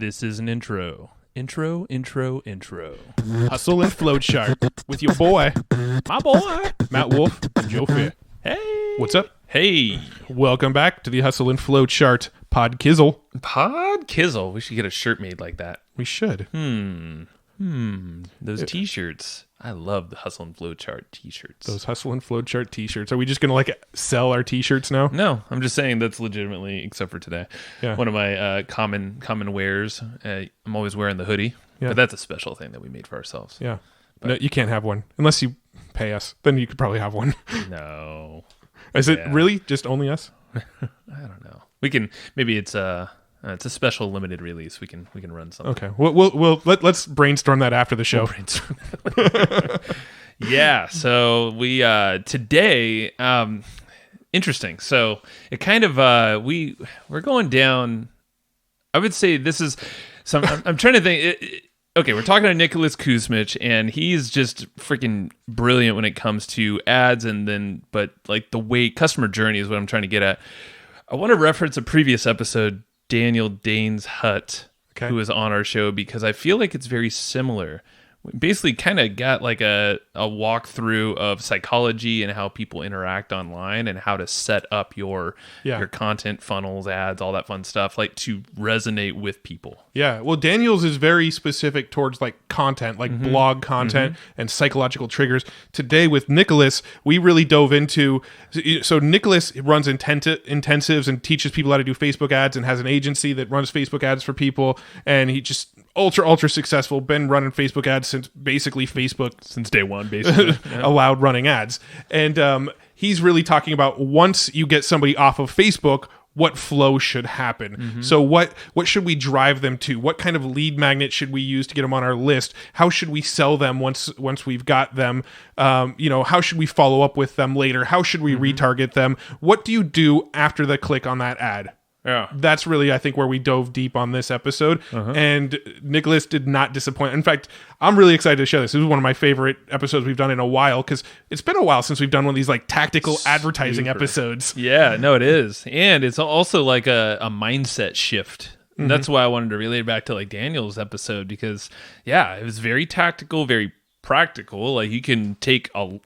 This is an intro. Intro. Hustle and Flow Chart with your boy, My boy. Matt Wolf and Joe Fair. Hey. What's up? Hey. Welcome back to the Hustle and Flow Chart Podkizzle. Podkizzle. We should get a shirt made like that. We should. Those t-shirts. I love the Hustle and Flow Chart t-shirts. Those Hustle and Flow Chart t-shirts. Are we just going to sell our t-shirts now? No, I'm just saying that's legitimately, except for today. Yeah. One of my common wears. I'm always wearing the hoodie. Yeah. But that's a special thing that we made for ourselves. Yeah. No, you can't have one unless you pay us. Then you could probably have one. No. Is it really just only us? I don't know. We can, maybe it's a special limited release. We can run something. Okay. Let's brainstorm that after the show. Yeah. So we today interesting. So it kind of we're going down. I would say this is some. I'm trying to think. Okay, we're talking to Nicholas Kusmich, and he's just freaking brilliant when it comes to ads, but like the way customer journey is what I'm trying to get at. I want to reference a previous episode, Daniel Daines' who was on our show, because I feel like it's very similar. We basically kind of got like a walkthrough of psychology and how people interact online and how to set up your content funnels, ads, all that fun stuff, like to resonate with people. Yeah. Well, Daniel's is very specific towards like content, like blog content and psychological triggers. Today with Nicholas, we really dove into, so Nicholas runs intensives and teaches people how to do Facebook ads and has an agency that runs Facebook ads for people. And he just ultra successful, been running Facebook ads since basically Facebook Since day one, basically. allowed running ads. And he's really talking about once you get somebody off of Facebook, what flow should happen. So what should we drive them to? What kind of lead magnet should we use to get them on our list? How should we sell them once we've got them? How should we follow up with them later? How should we retarget them? What do you do after the click on that ad? Yeah. That's really, I think, where we dove deep on this episode. And Nicholas did not disappoint. In fact, I'm really excited to share this. This is one of my favorite episodes we've done in a while, because it's been a while since we've done one of these like tactical advertising episodes. Yeah, no, it is. And it's also like a mindset shift. And that's why I wanted to relate it back to like Daniel's episode, because it was very tactical, very practical. Like you can take I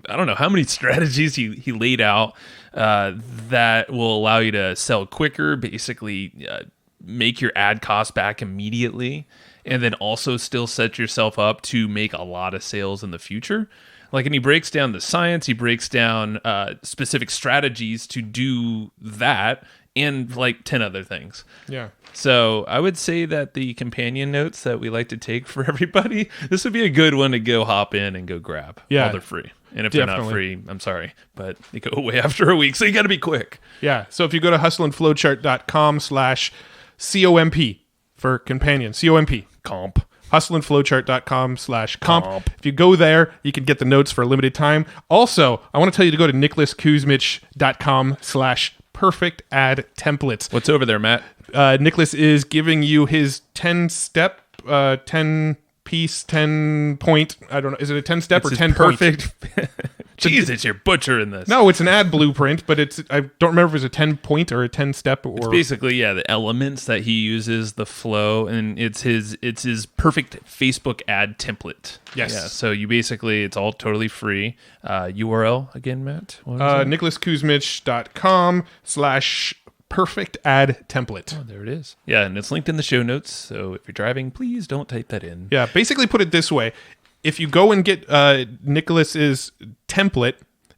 don't know how many strategies he laid out that will allow you to sell quicker, basically make your ad cost back immediately, and then also still set yourself up to make a lot of sales in the future. Like, and he breaks down the science, he breaks down specific strategies to do that, and like 10 other things. Yeah. So I would say that the companion notes that we like to take for everybody, this would be a good one to go hop in and go grab. Yeah. While they're free. And if they're not free, I'm sorry, but they go away after a week. So you got to be quick. Yeah. So if you go to hustleandflowchart.com/COMP for companion, COMP. Comp. hustleandflowchart.com/comp. If you go there, you can get the notes for a limited time. Also, I want to tell you to go to nicholaskusmich.com/perfect ad templates. What's over there, Matt? Nicholas is giving you his 10-step, 10-piece, 10-point. I don't know. Is it a 10-step or 10 perfect? Jesus, you're butchering this. No, it's an ad blueprint, but I don't remember if it's a 10-point or a 10-step. Or it's basically the elements that he uses, the flow, and it's his perfect Facebook ad template. Yes. Yeah. So you basically, it's all totally free. URL again, Matt? nicholaskusmich.com/perfect ad template. Oh, there it is. Yeah, and it's linked in the show notes. So if you're driving, please don't type that in. Yeah, basically put it this way. If you go and get Nicholas's template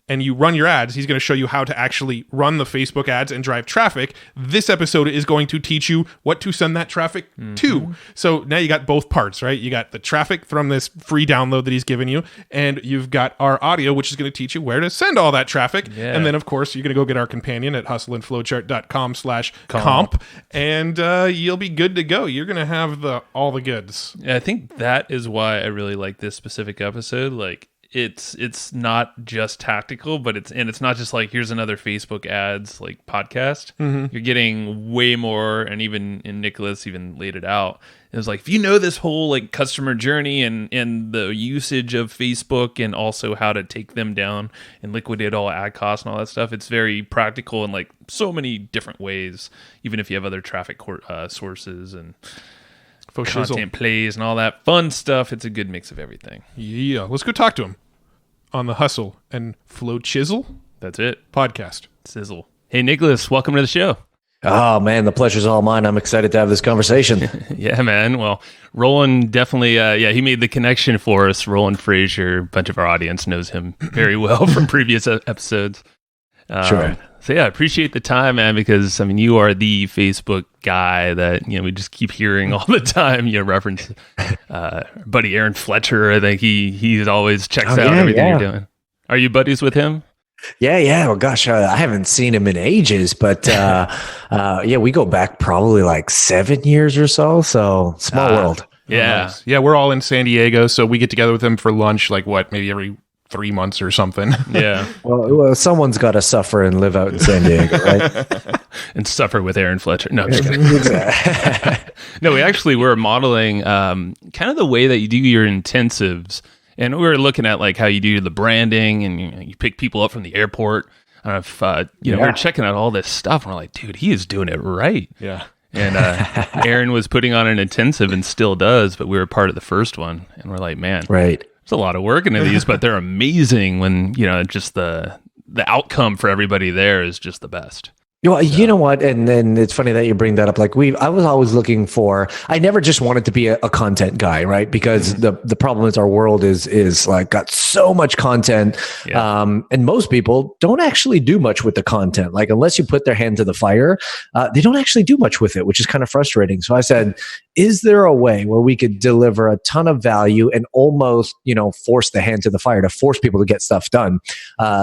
and you run your ads, he's going to show you how to actually run the Facebook ads and drive traffic. This episode is going to teach you what to send that traffic to. So now you got both parts, right? You got the traffic from this free download that he's given you, and you've got our audio, which is going to teach you where to send all that traffic. Yeah. And then, of course, you're going to go get our companion at hustleandflowchart.com/comp, and you'll be good to go. You're going to have all the goods. Yeah, I think that is why I really like this specific episode. Like, it's not just tactical, but it's not just like here's another Facebook ads like podcast. You're getting way more, and even Nicholas even laid it out. It was like, if you know this whole like customer journey and the usage of Facebook, and also how to take them down and liquidate all ad costs and all that stuff, it's very practical in like so many different ways, even if you have other traffic sources. And Faux shizzle. content plays and all that fun stuff. It's a good mix of everything. Yeah, let's go talk to him on the Hustle and Flow Chisel That's it. podcast. Sizzle. Hey, Nicholas, welcome to the show. Oh, man, the pleasure's all mine. I'm excited to have this conversation. Yeah, man. Well, Roland definitely, he made the connection for us. Roland Frazier, a bunch of our audience knows him very well from previous episodes. Sure. So, yeah, I appreciate the time, man, because, I mean, you are the Facebook guy that, we just keep hearing all the time. Reference buddy Aaron Fletcher. I think he always checks out everything you're doing. Are you buddies with him? Yeah. Well, gosh, I haven't seen him in ages, but we go back probably like 7 years or so. So small world. Yeah. Nice. Yeah, we're all in San Diego, so we get together with him for lunch, maybe every 3 months or something. Yeah. Well, someone's got to suffer and live out in San Diego, right? And suffer with Aaron Fletcher. No, I'm just kidding. No, we actually were modeling kind of the way that you do your intensives. And we were looking at like how you do the branding and you pick people up from the airport. I don't know if, we were checking out all this stuff and we're like, dude, he is doing it right. Yeah. And Aaron was putting on an intensive and still does, but we were part of the first one. And we're like, man, right. There's a lot of work into these, but they're amazing when, just the outcome for everybody there is just the best. You know what? And then it's funny that you bring that up. Like I was always looking I never just wanted to be a content guy, right? Because the problem is our world is like got so much content. Yeah. And most people don't actually do much with the content. Like unless you put their hand to the fire, they don't actually do much with it, which is kind of frustrating. So I said, is there a way where we could deliver a ton of value and almost, force the hand to the fire to force people to get stuff done?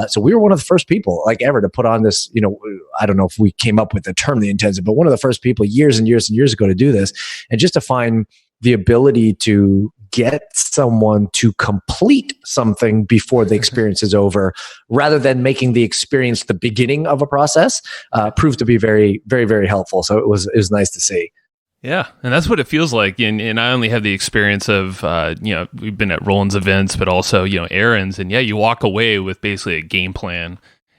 So we were one of the first people like ever to put on this, I don't know if we came up with the term the intensive, but one of the first people years and years and years ago to do this. And just to find the ability to get someone to complete something before the experience is over, rather than making the experience the beginning of a process, proved to be very, very, very helpful. So it was nice to see. Yeah, and that's what it feels like. And I only have the experience of, we've been at Roland's events, but also, Aaron's. And you walk away with basically a game plan.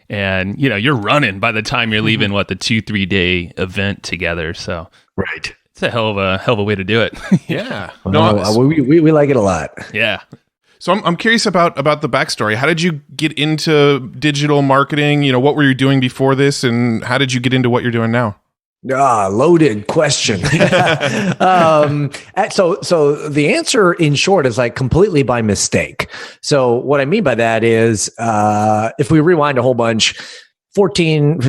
And, you're running by the time you're leaving, the 2-3 day event together. So right. It's a hell of a way to do it. Yeah. We like it a lot. Yeah. So I'm curious about the backstory. How did you get into digital marketing? What were you doing before this? And how did you get into what you're doing now? Loaded question. So the answer in short is like completely by mistake. So what I mean by that is, if we rewind a whole bunch, 14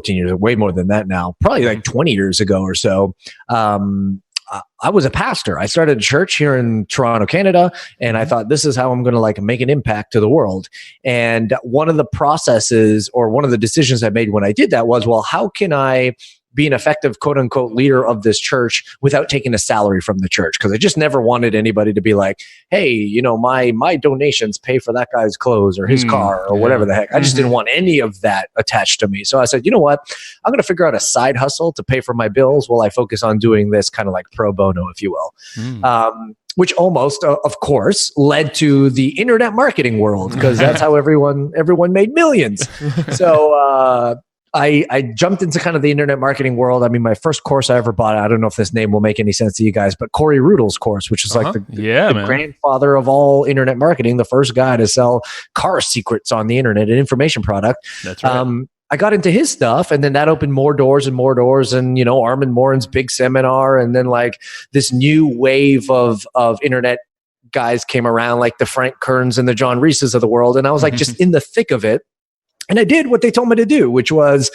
years, way more than that now, probably like 20 years ago or so, I was a pastor. I started a church here in Toronto, Canada, and I thought this is how I'm going to like make an impact to the world. And one of the processes or one of the decisions I made when I did that was, well, how can I be an effective quote unquote leader of this church without taking a salary from the church? Because I just never wanted anybody to be like, hey, my donations pay for that guy's clothes or his car or whatever the heck. I just didn't want any of that attached to me. So I said, you know what? I'm going to figure out a side hustle to pay for my bills while I focus on doing this kind of like pro bono, if you will. Which almost, of course, led to the internet marketing world, because that's how everyone made millions. So I jumped into kind of the internet marketing world. I mean, my first course I ever bought, I don't know if this name will make any sense to you guys, but Corey Rudel's course, which is like the grandfather of all internet marketing, the first guy to sell car secrets on the internet, an information product. That's right. I got into his stuff, and then that opened more doors and, Armin Morin's big seminar. And then like this new wave of internet guys came around, like the Frank Kerns and the John Reeses of the world. And I was like just in the thick of it. And I did what they told me to do, which was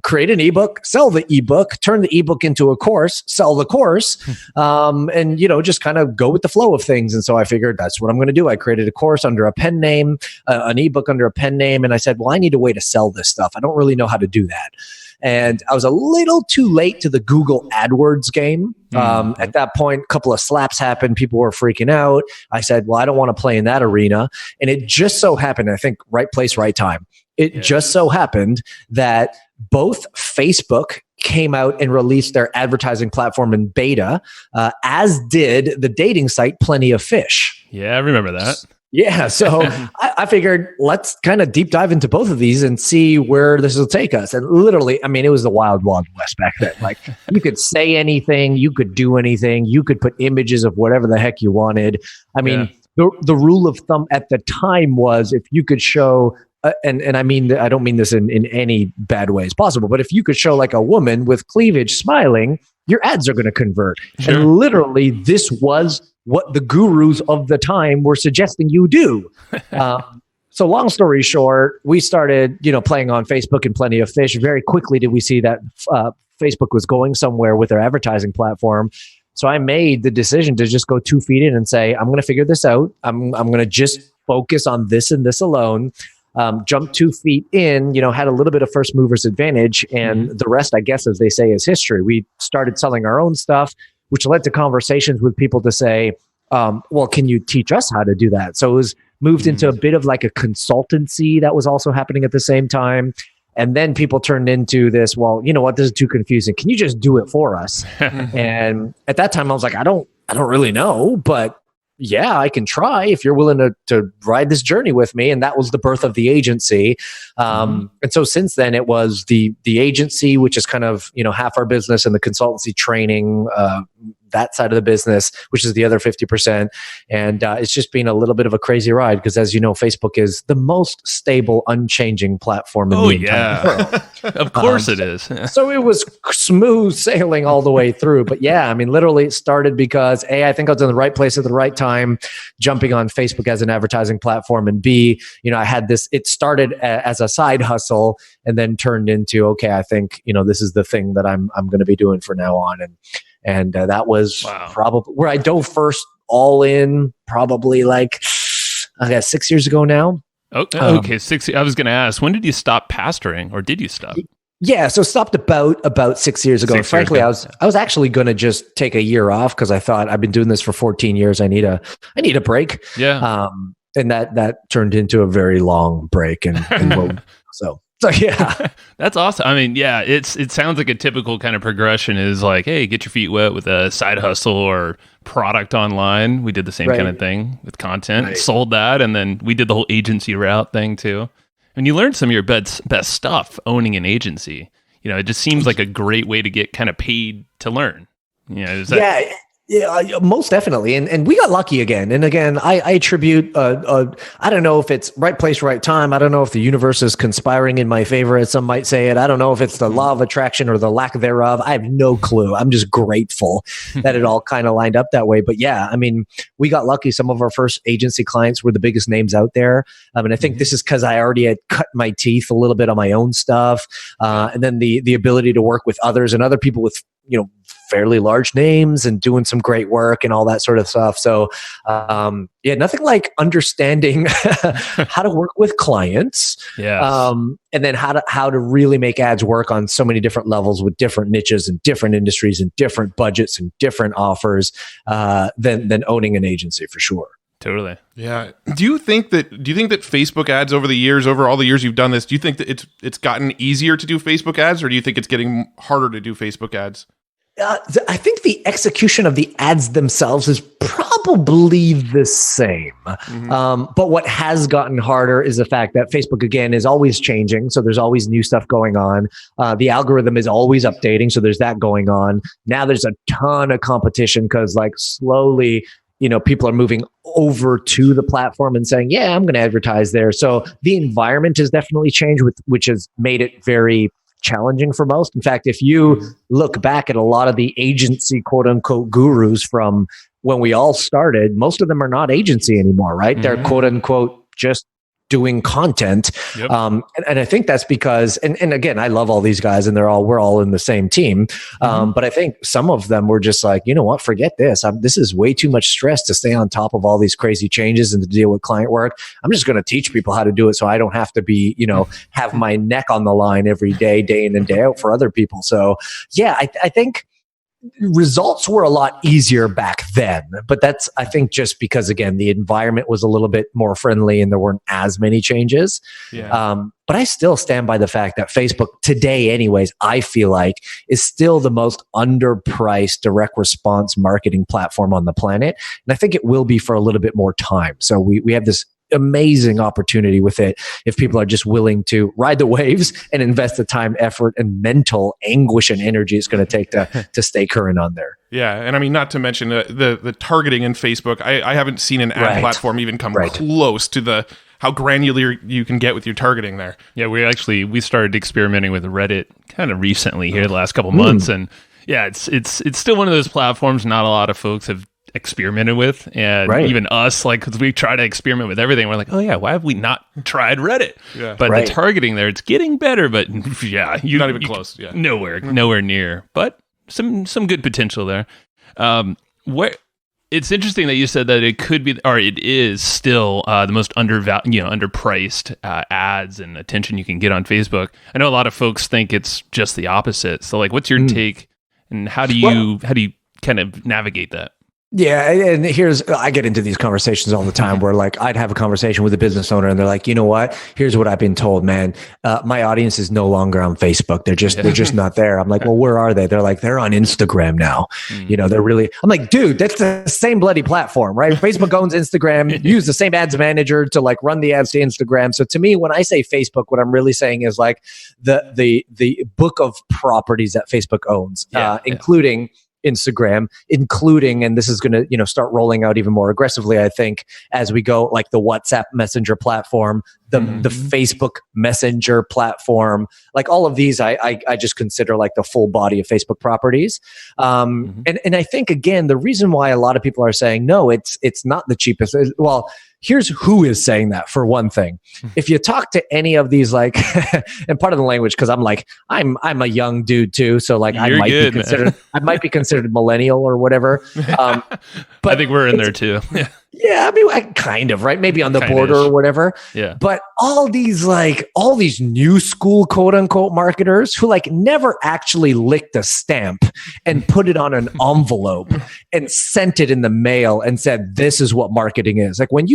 create an ebook, sell the ebook, turn the ebook into a course, sell the course, and just kind of go with the flow of things. And so I figured that's what I'm going to do. I created a course under a pen name, an ebook under a pen name, and I said, well, I need a way to sell this stuff. I don't really know how to do that. And I was a little too late to the Google AdWords game. At that point, a couple of slaps happened. People were freaking out. I said, well, I don't want to play in that arena. And it just so happened, I think, right place, right time. It just so happened that both Facebook came out and released their advertising platform in beta, as did the dating site Plenty of Fish. Yeah, I remember that. Yeah, so I figured let's kind of deep dive into both of these and see where this will take us. And literally, I mean, it was the wild, wild west back then. Like you could say anything, you could do anything, you could put images of whatever the heck you wanted. I mean, the rule of thumb at the time was if you could show, and I mean, I don't mean this in any bad ways possible, but if you could show like a woman with cleavage smiling, your ads are going to convert. Sure. And literally, this was what the gurus of the time were suggesting you do. So long story short, we started, playing on Facebook and Plenty of Fish. Very quickly did we see that Facebook was going somewhere with their advertising platform. So I made the decision to just go 2 feet in and say, I'm going to figure this out. I'm going to just focus on this and this alone. Jumped 2 feet in, had a little bit of first mover's advantage. And the rest, I guess, as they say, is history. We started selling our own stuff, which led to conversations with people to say, well, can you teach us how to do that? So it was moved into a bit of like a consultancy that was also happening at the same time. And then people turned into this, well, you know what, this is too confusing. Can you just do it for us? And at that time I was like, I don't really know, but yeah, I can try if you're willing to ride this journey with me. And that was the birth of the agency. And so since then it was the agency, which is kind of, half our business, and the consultancy training, that side of the business, which is the other 50%. And it's just been a little bit of a crazy ride because, as you know, Facebook is the most stable, unchanging platform in the entire world. Of course it is. So it was smooth sailing all the way through. But yeah, I mean, literally it started because A, I think I was in the right place at the right time, jumping on Facebook as an advertising platform. And B, I had this, it started as a side hustle and then turned into, okay, I think, this is the thing that I'm going to be doing for now on. And that was probably where I dove first all in, probably like, I guess 6 years ago now. Okay, 6. I was going to ask, when did you stop pastoring, or did you stop? Yeah, so stopped about 6 years ago. Frankly, I was actually going to just take a year off because I thought I've been doing this for 14 years. I need a break. Yeah. And that turned into a very long break, and So yeah, that's awesome. I mean, yeah, it sounds like a typical kind of progression is like, hey, get your feet wet with a side hustle or product online. We did the same kind of thing with content, sold that, and then we did the whole agency route thing too. And you learned some of your best stuff owning an agency. It just seems like a great way to get kind of paid to learn. Yeah, most definitely. And we got lucky again. And again, I attribute, I don't know if it's right place, right time. I don't know if the universe is conspiring in my favor, as some might say it. I don't know if it's the law of attraction or the lack thereof. I have no clue. I'm just grateful that it all kind of lined up that way. But yeah, I mean, we got lucky. Some of our first agency clients were the biggest names out there. And I think this is because I already had cut my teeth a little bit on my own stuff. And then the ability to work with others and other people with, fairly large names and doing some great work and all that sort of stuff. So, nothing like understanding how to work with clients. Yeah. And then how to really make ads work on so many different levels with different niches and different industries and different budgets and different offers than owning an agency for sure. Totally. Yeah. Do you think that Facebook ads over all the years you've done this, do you think that it's gotten easier to do Facebook ads, or do you think it's getting harder to do Facebook ads? I think the execution of the ads themselves is probably the same. But what has gotten harder is the fact that Facebook, again, is always changing. So there's always new stuff going on. The algorithm is always updating. So there's that going on. Now there's a ton of competition because slowly, people are moving over to the platform and saying, yeah, I'm going to advertise there. So the environment has definitely changed, which has made it very challenging for most. In fact, if you look back at a lot of the agency quote unquote gurus from when we all started, most of them are not agency anymore, right? They're quote unquote just doing content. Yep. And I think that's because, and again, I love all these guys and we're all in the same team. But I think some of them were just like, you know what, forget this. This is way too much stress to stay on top of all these crazy changes and to deal with client work. I'm just going to teach people how to do it so I don't have to be, have my neck on the line every day, day in and day out for other people. So yeah, I think results were a lot easier back then, but that's, I think, just because, again, the environment was a little bit more friendly and there weren't as many changes. But I still stand by the fact that Facebook today, anyways, I feel like is still the most underpriced direct response marketing platform on the planet. And I think it will be for a little bit more time. So we have this amazing opportunity with it if people are just willing to ride the waves and invest the time, effort, and mental anguish and energy it's going to take to stay current on there. Yeah, and I mean, not to mention the targeting in Facebook. I haven't seen an ad platform even come close to how granular you can get with your targeting there. Yeah, we started experimenting with Reddit kind of recently here the last couple months, and yeah, it's still one of those platforms not a lot of folks have experimented with, and even us, like, because we try to experiment with everything, we're like, oh yeah, why have we not tried Reddit? But the targeting there, it's getting better, but yeah, not even close. Nowhere near, but some good potential there. It's interesting that you said that it could be, or it is still the most underpriced ads and attention you can get on Facebook. I know a lot of folks think it's just the opposite. So, like, what's your take, and how do you kind of navigate that? Yeah, and I get into these conversations all the time where, like, I'd have a conversation with a business owner and they're like, you know what? Here's what I've been told, man. My audience is no longer on Facebook. They're just not there. I'm like, well, where are they? They're like, they're on Instagram now. I'm like, dude, that's the same bloody platform, right? Facebook owns Instagram, use the same ads manager to, like, run the ads to Instagram. So to me, when I say Facebook, what I'm really saying is, like, the book of properties that Facebook owns, including Instagram, and this is going to, start rolling out even more aggressively, I think, as we go, like the WhatsApp Messenger platform, the Facebook Messenger platform, like all of these, I just consider like the full body of Facebook properties. And I think, again, the reason why a lot of people are saying, no, it's not the cheapest. Well, here's who is saying that, for one thing. If you talk to any of these, like, and part of the language, because I'm a young dude too, so like I might be considered millennial or whatever. But I think we're in there too. Yeah, I mean, kind of, right? Maybe on the border or whatever. Yeah. But all these new school, quote unquote, marketers who, like, never actually licked a stamp and put it on an envelope and sent it in the mail and said, this is what marketing is. Like, when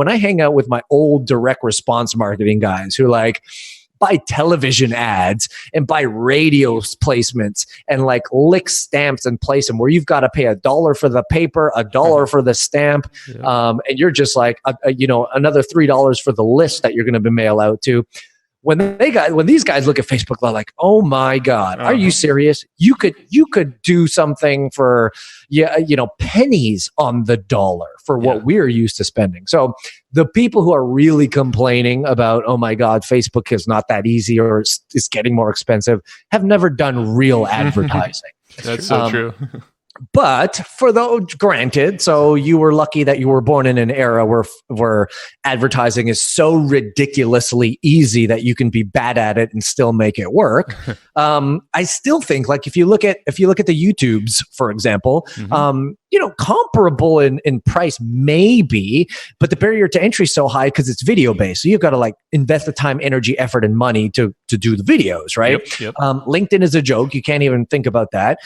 I hang out with my old direct response marketing guys who, like, buy television ads and buy radio placements and, like, lick stamps and place them where you've got to pay $1 for the paper, $1 for the stamp. And you're just like, another $3 for the list that you're going to mail out to. When these guys look at Facebook, they're like, "Oh my God, are you serious? You could do something for pennies on the dollar for what we're used to spending." So the people who are really complaining about, "Oh my God, Facebook is not that easy or it's getting more expensive," have never done real advertising. That's so true. But for those, granted, so you were lucky that you were born in an era where advertising is so ridiculously easy that you can be bad at it and still make it work. I still think, like, if you look at the YouTubes, for example, comparable in price maybe, but the barrier to entry is so high because it's video based. So you've got to, like, invest the time, energy, effort, and money to do the videos, right? Yep. LinkedIn is a joke. You can't even think about that.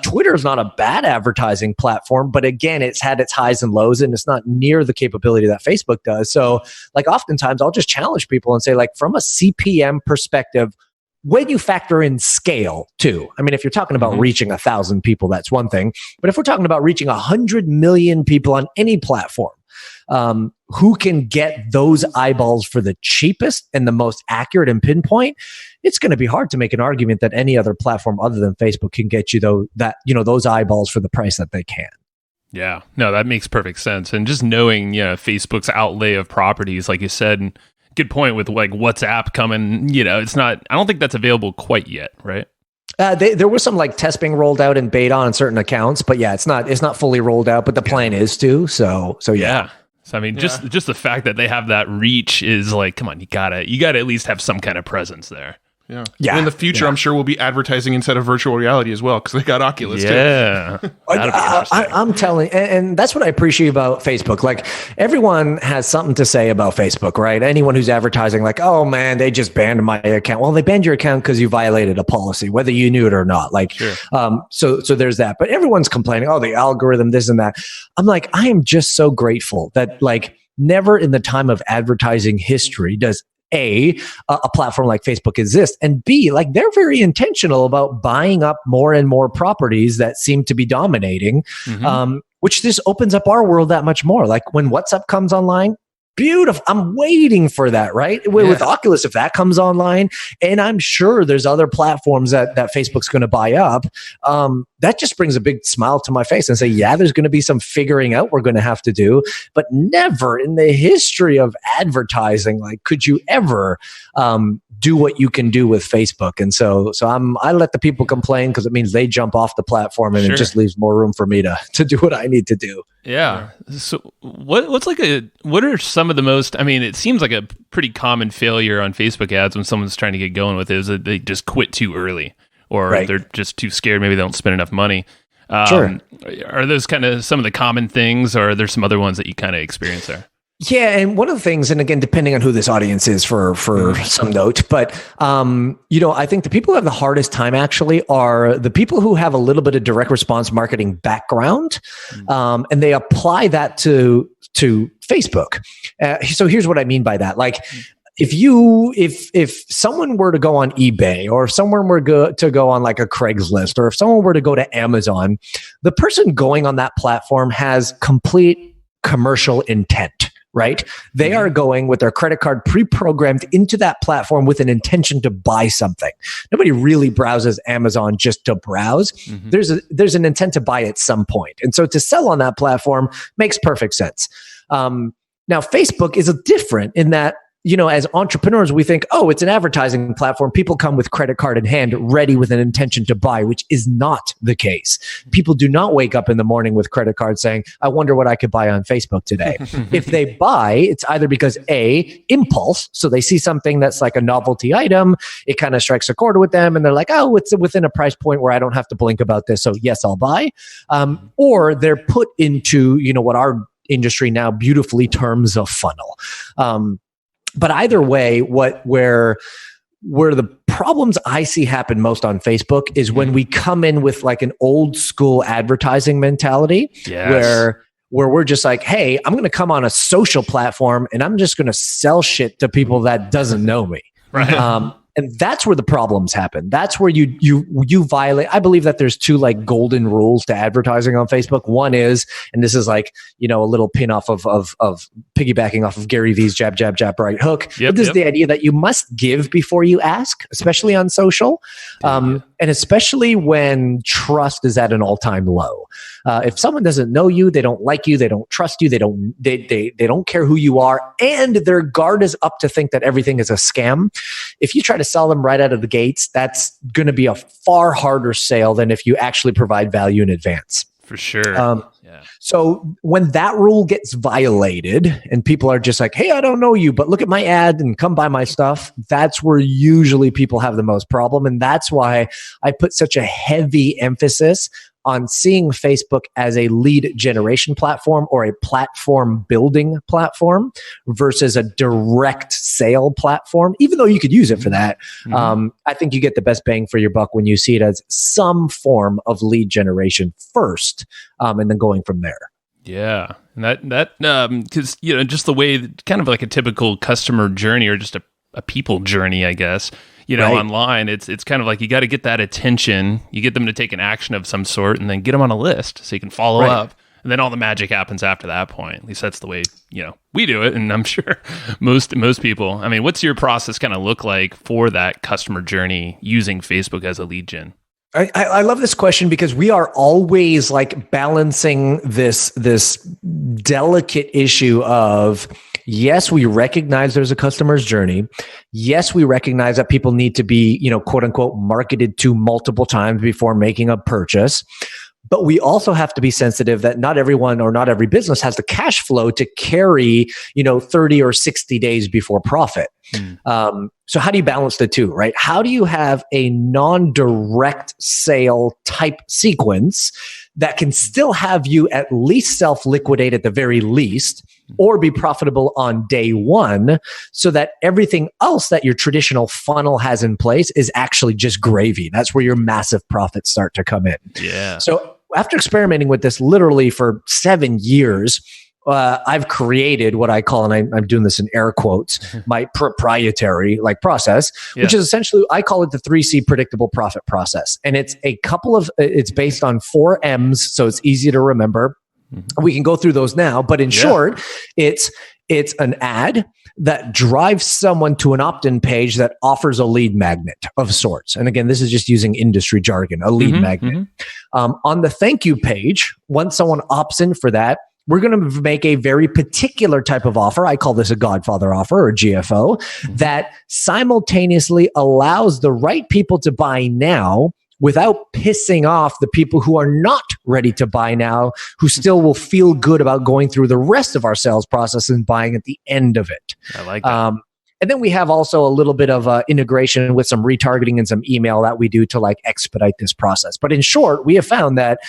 Twitter is not a bad advertising platform, but again, it's had its highs and lows, and it's not near the capability that Facebook does. So, like, oftentimes I'll just challenge people and say, like, from a CPM perspective, when you factor in scale too, I mean, if you're talking about reaching 1,000 people, that's one thing. But if we're talking about reaching 100 million people on any platform, who can get those eyeballs for the cheapest and the most accurate and pinpoint, it's going to be hard to make an argument that any other platform other than Facebook can get you those eyeballs for the price that they can. Yeah, no, that makes perfect sense. And just knowing, Facebook's outlay of properties, like you said, and good point with, like, WhatsApp coming, it's not, I don't think that's available quite yet, right? There was some, like, test being rolled out in beta on certain accounts, but yeah, it's not fully rolled out, but the plan is to, so yeah. So I mean, just the fact that they have that reach is like, come on, you gotta at least have some kind of presence there. Yeah. Yeah. And in the future, Yeah. I'm sure we'll be advertising instead of virtual reality as well, because they got Oculus too. Yeah. That'd be interesting. I'm telling, and that's what I appreciate about Facebook. Like, everyone has something to say about Facebook, right? Anyone who's advertising, like, oh man, they just banned my account. Well, they banned your account because you violated a policy, whether you knew it or not. Like, Sure. so there's that. But everyone's complaining, oh, the algorithm, this and that. I'm like, I am just so grateful that, like, never in the time of advertising history does a platform like Facebook exist, and B, like, they're very intentional about buying up more and more properties that seem to be dominating, which just opens up our world that much more. Like, when WhatsApp comes online, beautiful. I'm waiting for that, right? With Oculus, if that comes online, and I'm sure there's other platforms that Facebook's going to buy up, that just brings a big smile to my face and say, yeah, there's going to be some figuring out we're going to have to do. But never in the history of advertising, like, could you ever do what you can do with Facebook? And so I let the people complain, because it means they jump off the platform, and it just leaves more room for me to do what I need to do. Yeah. So what are some of the most, I mean, it seems like a pretty common failure on Facebook ads when someone's trying to get going with it is that they just quit too early, or they're just too scared. Maybe they don't spend enough money. Sure. Are those kind of some of the common things, or are there some other ones that you kind of experience there? Yeah, and one of the things, and again, depending on who this audience is for some note, but I think the people who have the hardest time actually are the people who have a little bit of direct response marketing background, and they apply that to Facebook. So here's what I mean by that. Like, if someone were to go on eBay, or if someone were to go on like a Craigslist, or if someone were to go to Amazon, the person going on that platform has complete commercial intent, right? They are going with their credit card pre-programmed into that platform with an intention to buy something. Nobody really browses Amazon just to browse. There's an intent to buy at some point. And so to sell on that platform makes perfect sense. Now, Facebook is different in that, as entrepreneurs, we think, oh, it's an advertising platform. People come with credit card in hand, ready with an intention to buy, which is not the case. People do not wake up in the morning with credit cards saying, I wonder what I could buy on Facebook today. If they buy, it's either because impulse. So they see something that's like a novelty item. It kind of strikes a chord with them, and they're like, oh, it's within a price point where I don't have to blink about this. So yes, I'll buy. Or they're put into, what our industry now beautifully terms a funnel. But either way, where the problems I see happen most on Facebook is when we come in with like an old school advertising mentality, where we're just like, hey, I'm going to come on a social platform and I'm just going to sell shit to people that doesn't know me. Right. And that's where the problems happen. That's where you violate. I believe that there's two like golden rules to advertising on Facebook. One is, and this is like, a little pin off of piggybacking off of Gary Vee's jab, jab, jab, right hook. But this is the idea that you must give before you ask, especially on social. And especially when trust is at an all-time low. If someone doesn't know you, they don't like you, they don't trust you, they don't care who you are, and their guard is up to think that everything is a scam. If you try to sell them right out of the gates, that's going to be a far harder sale than if you actually provide value in advance. For sure. So when that rule gets violated and people are just like, hey, I don't know you, but look at my ad and come buy my stuff, that's where usually people have the most problem. And that's why I put such a heavy emphasis on seeing Facebook as a lead generation platform or a platform building platform versus a direct sale platform, even though you could use it for that. I think you get the best bang for your buck when you see it as some form of lead generation first, and then going from there. Yeah. And that because, just the way, kind of like a typical customer journey, or just a people journey, I guess. Online, it's kind of like you got to get that attention. You get them to take an action of some sort, and then get them on a list so you can follow up. And then all the magic happens after that point. At least that's the way we do it, and I'm sure most people. I mean, what's your process kind of look like for that customer journey using Facebook as a lead gen? I love this question because we are always like balancing this delicate issue of, yes, we recognize there's a customer's journey. Yes, we recognize that people need to be, quote unquote, marketed to multiple times before making a purchase. But we also have to be sensitive that not everyone or not every business has the cash flow to carry, 30 or 60 days before profit. So how do you balance the two, right? How do you have a non-direct sale type sequence that can still have you at least self-liquidate at the very least, or be profitable on day one, so that everything else that your traditional funnel has in place is actually just gravy? That's where your massive profits start to come in. Yeah. So after experimenting with this literally for 7 years, I've created what I call, and I'm doing this in air quotes, my proprietary process, which is essentially, I call it the 3C predictable profit process. And it's it's based on 4 M's, so it's easy to remember. We can go through those now, but in short, it's an ad that drives someone to an opt-in page that offers a lead magnet of sorts. And again, this is just using industry jargon, a lead magnet. On the thank you page, once someone opts in for that, we're going to make a very particular type of offer. I call this a Godfather offer, or GFO, that simultaneously allows the right people to buy now without pissing off the people who are not ready to buy now, who still will feel good about going through the rest of our sales process and buying at the end of it. I like that. And then we have also a little bit of integration with some retargeting and some email that we do to expedite this process. But in short, we have found that,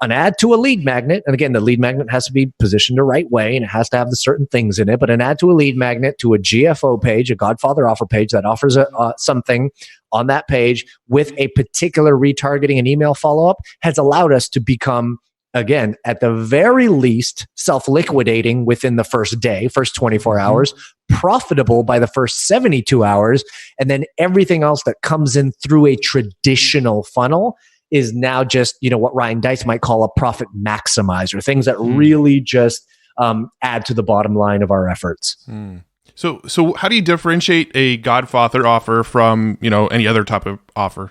an ad to a lead magnet, and again, the lead magnet has to be positioned the right way and it has to have the certain things in it, but an ad to a lead magnet to a GFO page, a Godfather offer page that offers something on that page with a particular retargeting and email follow-up has allowed us to become, again, at the very least, self-liquidating within the first 24 hours, profitable by the first 72 hours, and then everything else that comes in through a traditional funnel is now just, what Ryan Daines might call a profit maximizer, things that really just add to the bottom line of our efforts. So how do you differentiate a Godfather offer from, any other type of offer?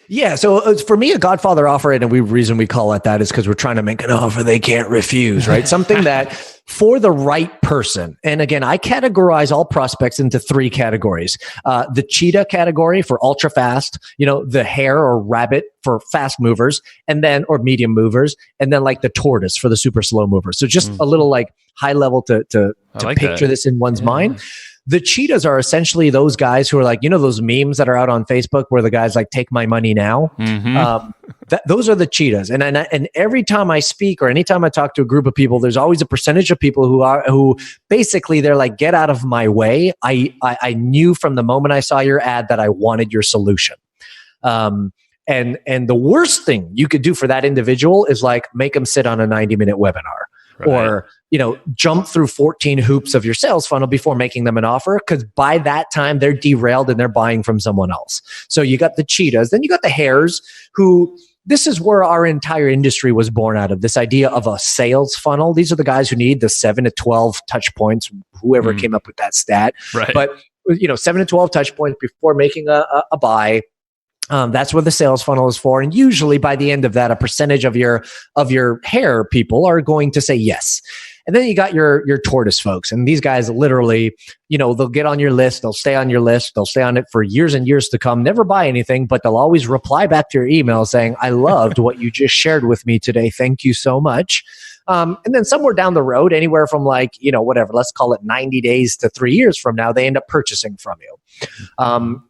Yeah, so for me, a Godfather offer, and the reason we call it that is because we're trying to make an offer they can't refuse, right? Something that for the right person. And again, I categorize all prospects into 3 categories. The cheetah category for ultra fast, the hare or rabbit for fast movers, and then, or medium movers, and then the tortoise for the super slow movers. So just a little high level to picture this in one's mind. The cheetahs are essentially those guys who are those memes that are out on Facebook where the guy's take my money now. Those are the cheetahs. And every time I speak or anytime I talk to a group of people, there's always a percentage of people who basically they're get out of my way. I knew from the moment I saw your ad that I wanted your solution. And the worst thing you could do for that individual is make them sit on a 90-minute webinar. Right. Or, jump through 14 hoops of your sales funnel before making them an offer, because by that time they're derailed and they're buying from someone else. So you got the cheetahs, then you got the hares, who this is where our entire industry was born out of, this idea of a sales funnel. These are the guys who need the 7 to 12 touch points, whoever came up with that stat. Right. But, 7 to 12 touch points before making a buy. That's what the sales funnel is for. And usually by the end of that, a percentage of your hair people are going to say yes. And then you got your tortoise folks. And these guys literally, they'll get on your list. They'll stay on your list. They'll stay on it for years and years to come, never buy anything, but they'll always reply back to your email saying, I loved what you just shared with me today. Thank you so much. And then somewhere down the road, anywhere from whatever, let's call it 90 days to 3 years from now, they end up purchasing from you.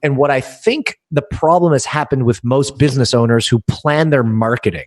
And what I think the problem has happened with most business owners who plan their marketing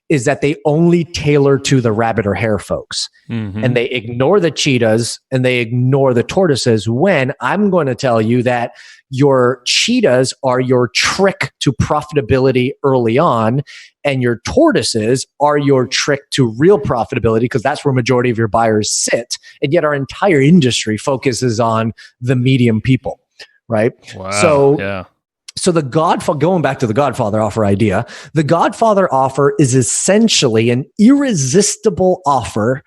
is that they only tailor to the rabbit or hare folks. And they ignore the cheetahs and they ignore the tortoises, when I'm going to tell you that your cheetahs are your trick to profitability early on, and your tortoises are your trick to real profitability, because that's where majority of your buyers sit. And yet our entire industry focuses on the medium people, right? Wow. So going back to the Godfather offer idea, the Godfather offer is essentially an irresistible offer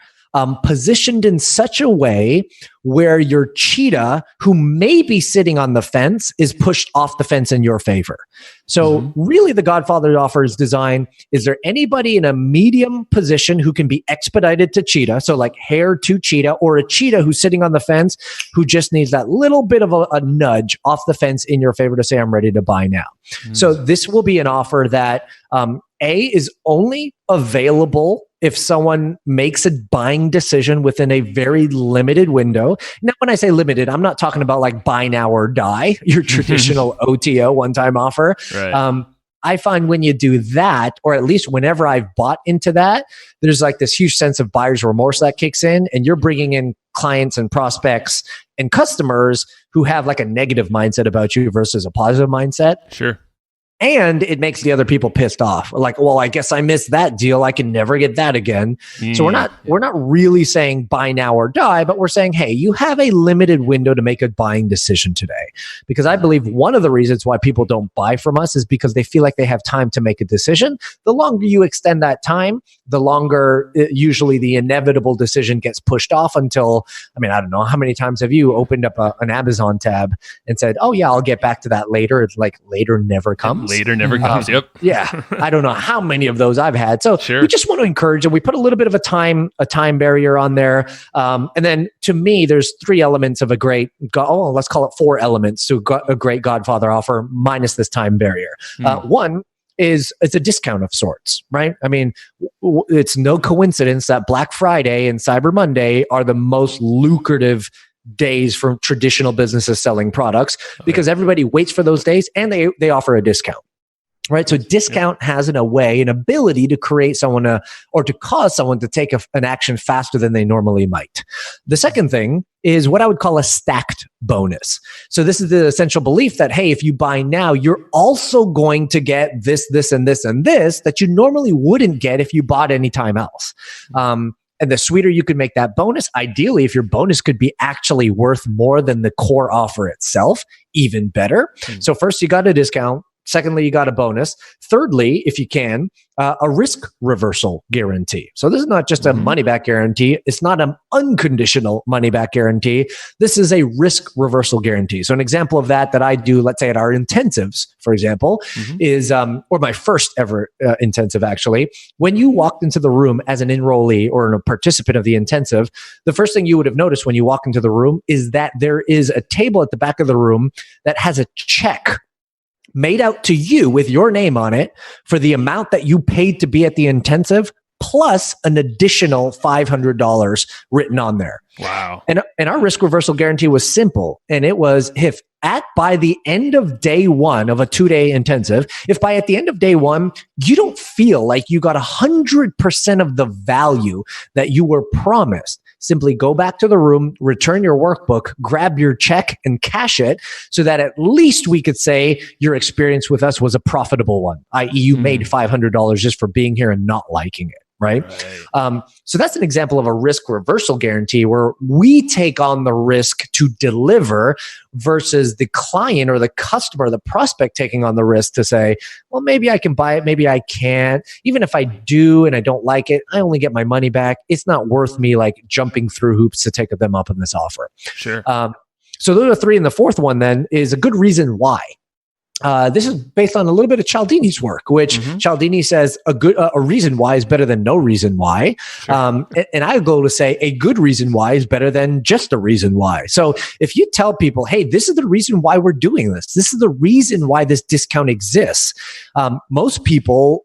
positioned in such a way where your cheetah, who may be sitting on the fence, is pushed off the fence in your favor. So really the Godfather offer is designed, is there anybody in a medium position who can be expedited to cheetah? So hare to cheetah, or a cheetah who's sitting on the fence who just needs that little bit of a nudge off the fence in your favor to say, I'm ready to buy now. So this will be an offer that A is only available if someone makes a buying decision within a very limited window. Now, when I say limited, I'm not talking about like buy now or die, your traditional OTO, one-time offer. Right. I find when you do that, or at least whenever I've bought into that, there's like this huge sense of buyer's remorse that kicks in, and you're bringing in clients and prospects and customers who have like a negative mindset about you versus a positive mindset. Sure. And it makes the other people pissed off. Like, well, I guess I missed that deal. I can never get that again. So we're not really saying buy now or die, but we're saying, hey, you have a limited window to make a buying decision today. Because I believe one of the reasons why people don't buy from us is because they feel like they have time to make a decision. The longer you extend that time, the longer usually the inevitable decision gets pushed off until, I don't know, how many times have you opened up an Amazon tab and said, oh yeah, I'll get back to that later. It's like later never comes. Later never comes. Yep. Yeah. I don't know how many of those I've had. So we just want to encourage, and we put a little bit of a time barrier on there. And then to me, there's 3 elements of let's call it 4 elements to a great Godfather offer minus this time barrier. One is it's a discount of sorts, right? It's no coincidence that Black Friday and Cyber Monday are the most lucrative days for traditional businesses selling products because everybody waits for those days and they offer a discount. Right. So discount has in a way an ability to create someone or to cause someone to take an action faster than they normally might. The second thing is what I would call a stacked bonus. So this is the essential belief that, hey, if you buy now, you're also going to get this, and this, and this that you normally wouldn't get if you bought any time else. And the sweeter you can make that bonus, ideally, if your bonus could be actually worth more than the core offer itself, even better. So first, you got a discount. Secondly, you got a bonus. Thirdly, if you can, a risk reversal guarantee. So this is not just a money back guarantee. It's not an unconditional money back guarantee. This is a risk reversal guarantee. So an example of that I do, let's say at our intensives, for example, is, or my first ever intensive actually, when you walked into the room as an enrollee or a participant of the intensive, the first thing you would have noticed when you walk into the room is that there is a table at the back of the room that has a check made out to you with your name on it for the amount that you paid to be at the intensive, plus an additional $500 written on there. Wow. And our risk reversal guarantee was simple. And it was by the end of day 1 of a 2-day intensive, if by at the end of day 1, you don't feel like you got 100% of the value that you were promised, simply go back to the room, return your workbook, grab your check and cash it so that at least we could say your experience with us was a profitable one, i.e. you made $500 just for being here and not liking it. Right. So that's an example of a risk reversal guarantee where we take on the risk to deliver versus the client or the customer, the prospect taking on the risk to say, well, maybe I can buy it. Maybe I can't. Even if I do and I don't like it, I only get my money back. It's not worth me like jumping through hoops to take them up on this offer. Sure. So those are 3. And the fourth one then is a good reason why. This is based on a little bit of Cialdini's work, which Cialdini says a reason why is better than no reason why. Sure. And I go to say a good reason why is better than just a reason why. So if you tell people, hey, this is the reason why we're doing this. This is the reason why this discount exists. Most people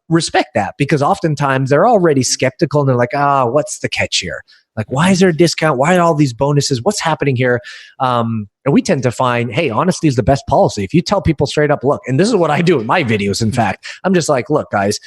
respect that because oftentimes they're already skeptical and they're like, what's the catch here? Like, why is there a discount? Why are all these bonuses? What's happening here? And we tend to find, hey, honesty is the best policy. If you tell people straight up, look, and this is what I do in my videos, in fact, I'm just like, look, guys,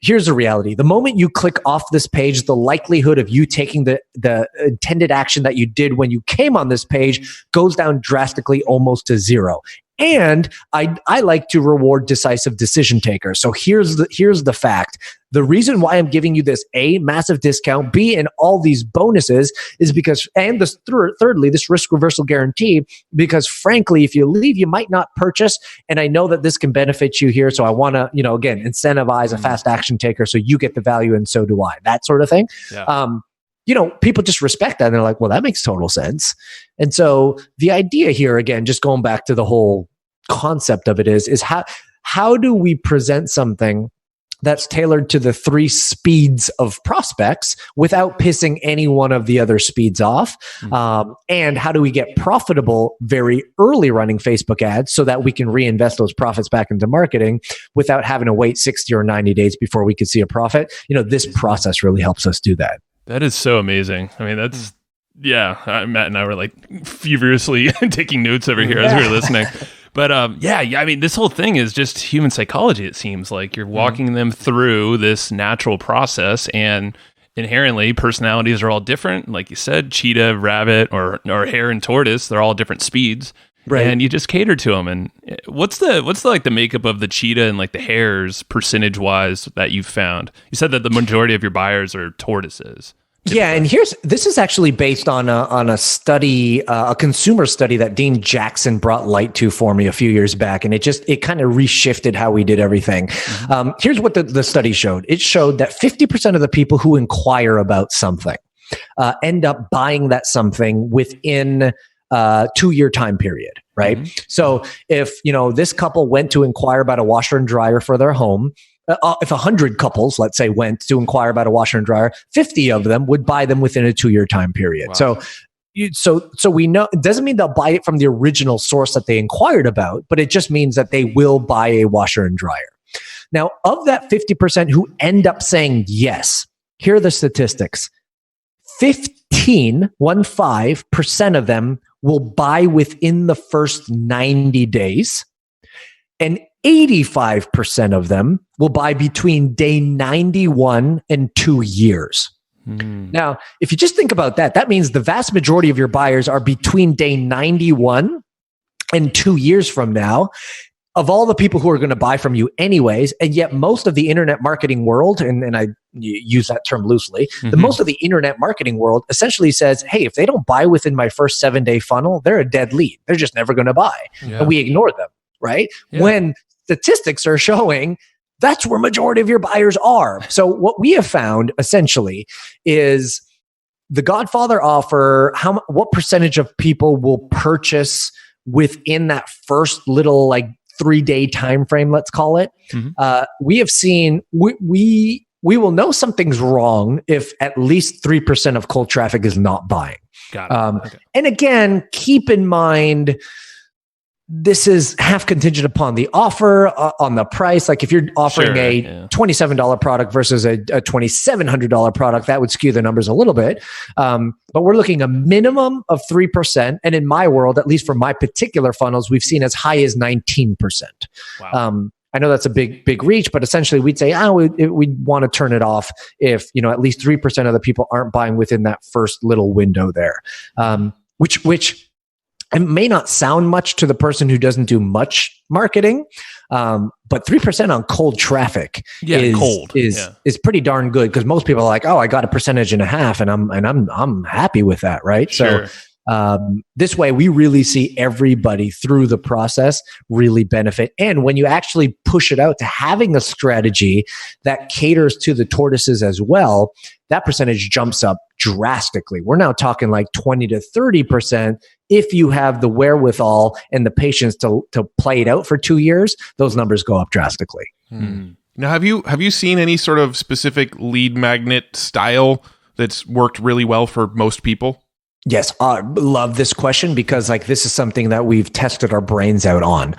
here's the reality. The moment you click off this page, the likelihood of you taking the intended action that you did when you came on this page goes down drastically, almost to 0. And I like to reward decisive decision takers. So here's the fact. The reason why I'm giving you this A, massive discount, B, and all these bonuses is because, and this thirdly, this risk reversal guarantee, because frankly, if you leave, you might not purchase. And I know that this can benefit you here. So I want to, again, incentivize a fast action taker so you get the value and so do I, that sort of thing. Yeah. People just respect that and they're like, well, that makes total sense. And so the idea here, again, just going back to the whole concept of it is how do we present something that's tailored to the 3 speeds of prospects without pissing any one of the other speeds off? And how do we get profitable very early running Facebook ads so that we can reinvest those profits back into marketing without having to wait 60 or 90 days before we could see a profit? This process really helps us do that. That is so amazing. I mean, that's, Matt and I were like feverishly taking notes over here as we were listening. But I mean, this whole thing is just human psychology. It seems like you're walking them through this natural process, and inherently personalities are all different. Like you said, cheetah, rabbit, or hare and tortoise, they're all different speeds. Right. And you just cater to them. And what's the makeup of the cheetah and like the hares percentage wise that you've found? You said that the majority of your buyers are tortoises. Yeah, and this is actually based on a study, a consumer study that Dean Jackson brought light to for me a few years back, and it kind of reshifted how we did everything. Here's what the study showed. It showed that 50% of the people who inquire about something end up buying that something within 2-year time period, right? So if this couple went to inquire about a washer and dryer for their home. If 100 couples, let's say, went to inquire about a washer and dryer, 50 of them would buy them within a 2-year time period. Wow. So we know it doesn't mean they'll buy it from the original source that they inquired about, but it just means that they will buy a washer and dryer. Now, of that 50% who end up saying yes, here are the statistics. 15% of them will buy within the first 90 days, and 85% of them will buy between day 91 and 2 years. Now, if you just think about that, that means the vast majority of your buyers are between day 91 and 2 years from now, of all the people who are going to buy from you anyways. And yet most of the internet marketing world, and I use that term loosely, the most of the internet marketing world essentially says, hey, if they don't buy within my first 7-day funnel, they're a dead lead. They're just never going to buy. And we ignore them, right? When statistics are showing that's where majority of your buyers are. So what we have found essentially is the Godfather offer, what percentage of people will purchase within that first little 3-day time frame, let's call it. We have seen we will know something's wrong if at least 3% of cold traffic is not buying. Got it. Okay. And again, keep in mind, this is half contingent upon the offer, on the price. Like if you're offering a $27 product versus a $2,700 product, that would skew the numbers a little bit. But we're looking a minimum of 3%. And in my world, at least for my particular funnels, we've seen as high as 19%. Wow. I know that's a big reach, but essentially we'd say, we'd want to turn it off if, at least 3% of the people aren't buying within that first little window there. Which it may not sound much to the person who doesn't do much marketing, but 3% on cold traffic is pretty darn good, because most people are like, I got 1.5%, and I'm happy with that, right? Sure. So this way, we really see everybody through the process really benefit. And when you actually push it out to having a strategy that caters to the tortoises as well, that percentage jumps up drastically. We're now talking like 20 to 30%. If you have the wherewithal and the patience to play it out for 2 years, those numbers go up drastically. Now, have you seen any sort of specific lead magnet style that's worked really well for most people? Yes, I love this question, because this is something that we've tested our brains out on.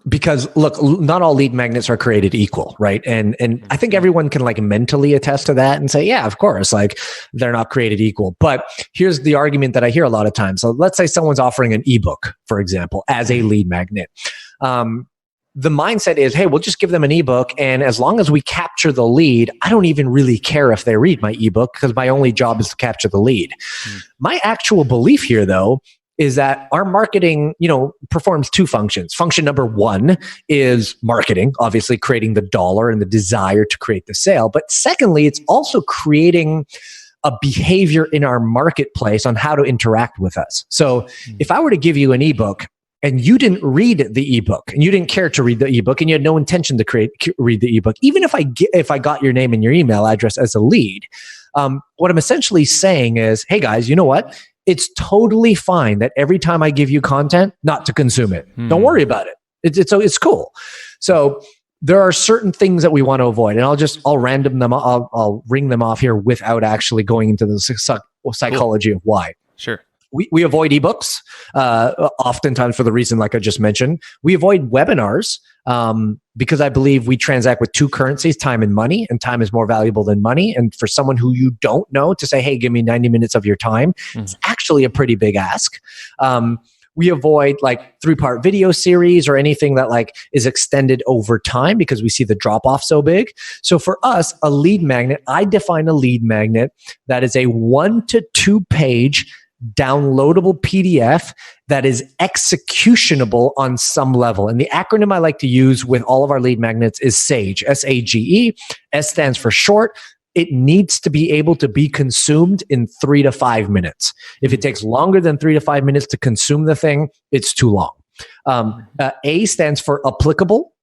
Because look, not all lead magnets are created equal, right? And I think everyone can mentally attest to that and say, yeah, of course, they're not created equal. But here's the argument that I hear a lot of times. So let's say someone's offering an ebook, for example, as a lead magnet. The mindset is, hey, we'll just give them an ebook, and as long as we capture the lead, I don't even really care if they read my ebook, because my only job is to capture the lead. My actual belief here, though, is that our marketing, performs two functions. Function number one is marketing, obviously creating the dollar and the desire to create the sale. But secondly, it's also creating a behavior in our marketplace on how to interact with us. So if I were to give you an ebook, and you didn't read the ebook, and you didn't care to read the ebook, and you had no intention to read the ebook, even if I got your name and your email address as a lead, what I'm essentially saying is, hey guys, you know what? It's totally fine that every time I give you content, not to consume it. Don't worry about it. It's cool. So there are certain things that we want to avoid, and I'll random them. I'll ring them off here without actually going into the psychology of why. Sure. We avoid ebooks, oftentimes for the reason like I just mentioned. We avoid webinars because I believe we transact with two currencies, time and money, and time is more valuable than money. And for someone who you don't know to say, hey, give me 90 minutes of your time, it's actually a pretty big ask. We avoid like 3-part video series or anything that like is extended over time because we see the drop off so big. So for us, a lead magnet, I define a lead magnet that is a 1 to 2 page downloadable PDF that is executionable on some level. And the acronym I like to use with all of our lead magnets is SAGE, S-A-G-E. S stands for short. It needs to be able to be consumed in 3 to 5 minutes. If it takes longer than 3 to 5 minutes to consume the thing, it's too long. A stands for applicable.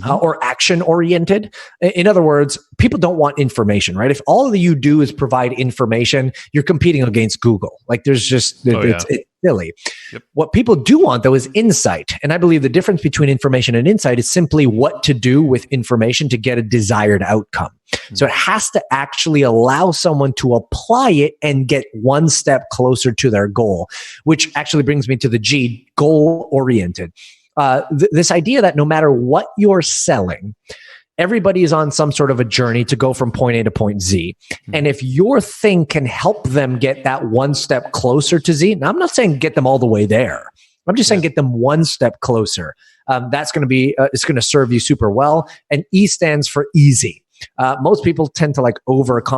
Or action oriented. In other words, people don't want information, right? If all that you do is provide information, you're competing against Google. Like there's just, it's silly. Yep. What people do want though is insight. And I believe the difference between information and insight is simply what to do with information to get a desired outcome. So it has to actually allow someone to apply it and get one step closer to their goal, which actually brings me to the G, goal oriented. This idea that no matter what you're selling, everybody is on some sort of a journey to go from point A to point Z. And if your thing can help them get that one step closer to Z, now I'm not saying get them all the way there. I'm just saying get them one step closer. That's going to be, it's going to serve you super well. And E stands for easy. Most people tend to like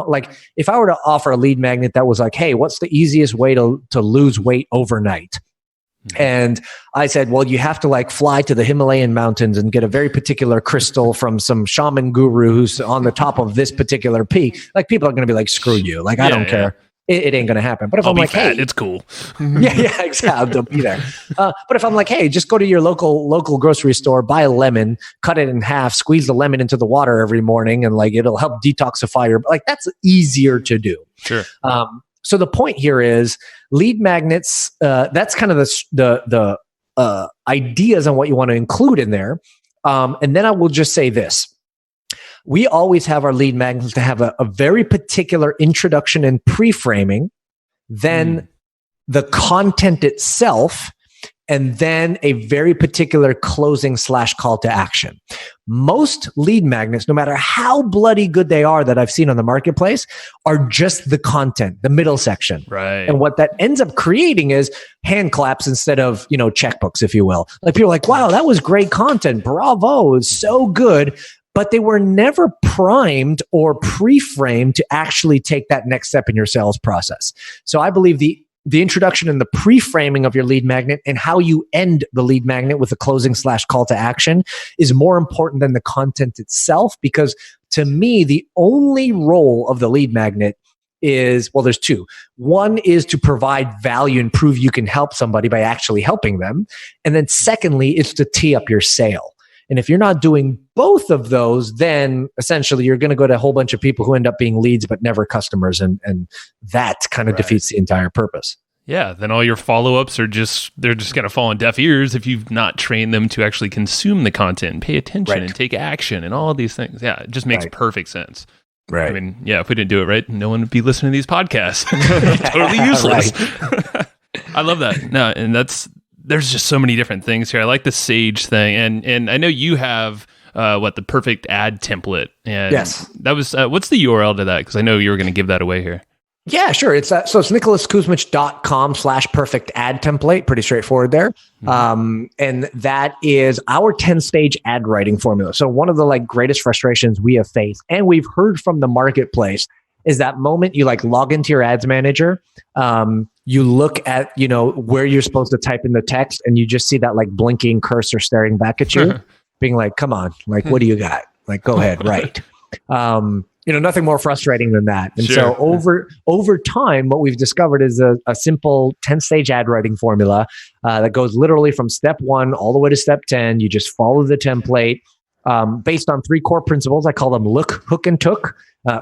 like if I were to offer a lead magnet that was like, hey, what's the easiest way to lose weight overnight? And I said, well, you have to like fly to the Himalayan mountains and get a very particular crystal from some shaman guru who's on the top of this particular peak. Like people are going to be like, screw you. Like, I don't care. It ain't going to happen. But if I'm like, fat, hey, it's cool. yeah, exactly. I'll be there. But if I'm like, hey, just go to your local grocery store, buy a lemon, cut it in half, squeeze the lemon into the water every morning, and like it'll help detoxify your, like that's easier to do. Sure. So the point here is lead magnets. That's kind of the ideas on what you want to include in there. And then I will just say this. We always have our lead magnets to have a very particular introduction and pre-framing, then the content itself, and then a very particular closing / call to action. Most lead magnets, no matter how bloody good they are that I've seen on the marketplace, are just the content, the middle section. Right. And what that ends up creating is hand claps instead of, checkbooks, if you will. Like people are like, wow, that was great content. Bravo. It was so good. But they were never primed or pre-framed to actually take that next step in your sales process. So I believe the introduction and the pre-framing of your lead magnet and how you end the lead magnet with a closing / call to action is more important than the content itself, because to me, the only role of the lead magnet is, well, there's two. One is to provide value and prove you can help somebody by actually helping them. And then secondly, it's to tee up your sale. And if you're not doing both of those, then essentially you're going to go to a whole bunch of people who end up being leads but never customers. And that kind of defeats the entire purpose. Yeah, then all your follow-ups they're just going to fall on deaf ears if you've not trained them to actually consume the content and pay attention and take action and all of these things. Yeah, it just makes perfect sense. Right. I mean, yeah, if we didn't do it right, no one would be listening to these podcasts. Totally useless. I love that. No, and there's just so many different things here. I like the Sage thing, and I know you have the perfect ad template. And yes, that was what's the URL to that? Because I know you were going to give that away here. Yeah, sure. It's it's nicholaskusmich.com/perfect ad template. Pretty straightforward there. And that is our 10-stage ad writing formula. So one of the greatest frustrations we have faced, and we've heard from the marketplace, is that moment you log into your ads manager, you look at, where you're supposed to type in the text, and you just see that blinking cursor staring back at you, being like, come on, what do you got? Go ahead, write. Nothing more frustrating than that. And so over time, what we've discovered is a simple 10-stage ad writing formula that goes literally from step 1 all the way to step 10. You just follow the template based on 3 core principles. I call them look, hook, and took.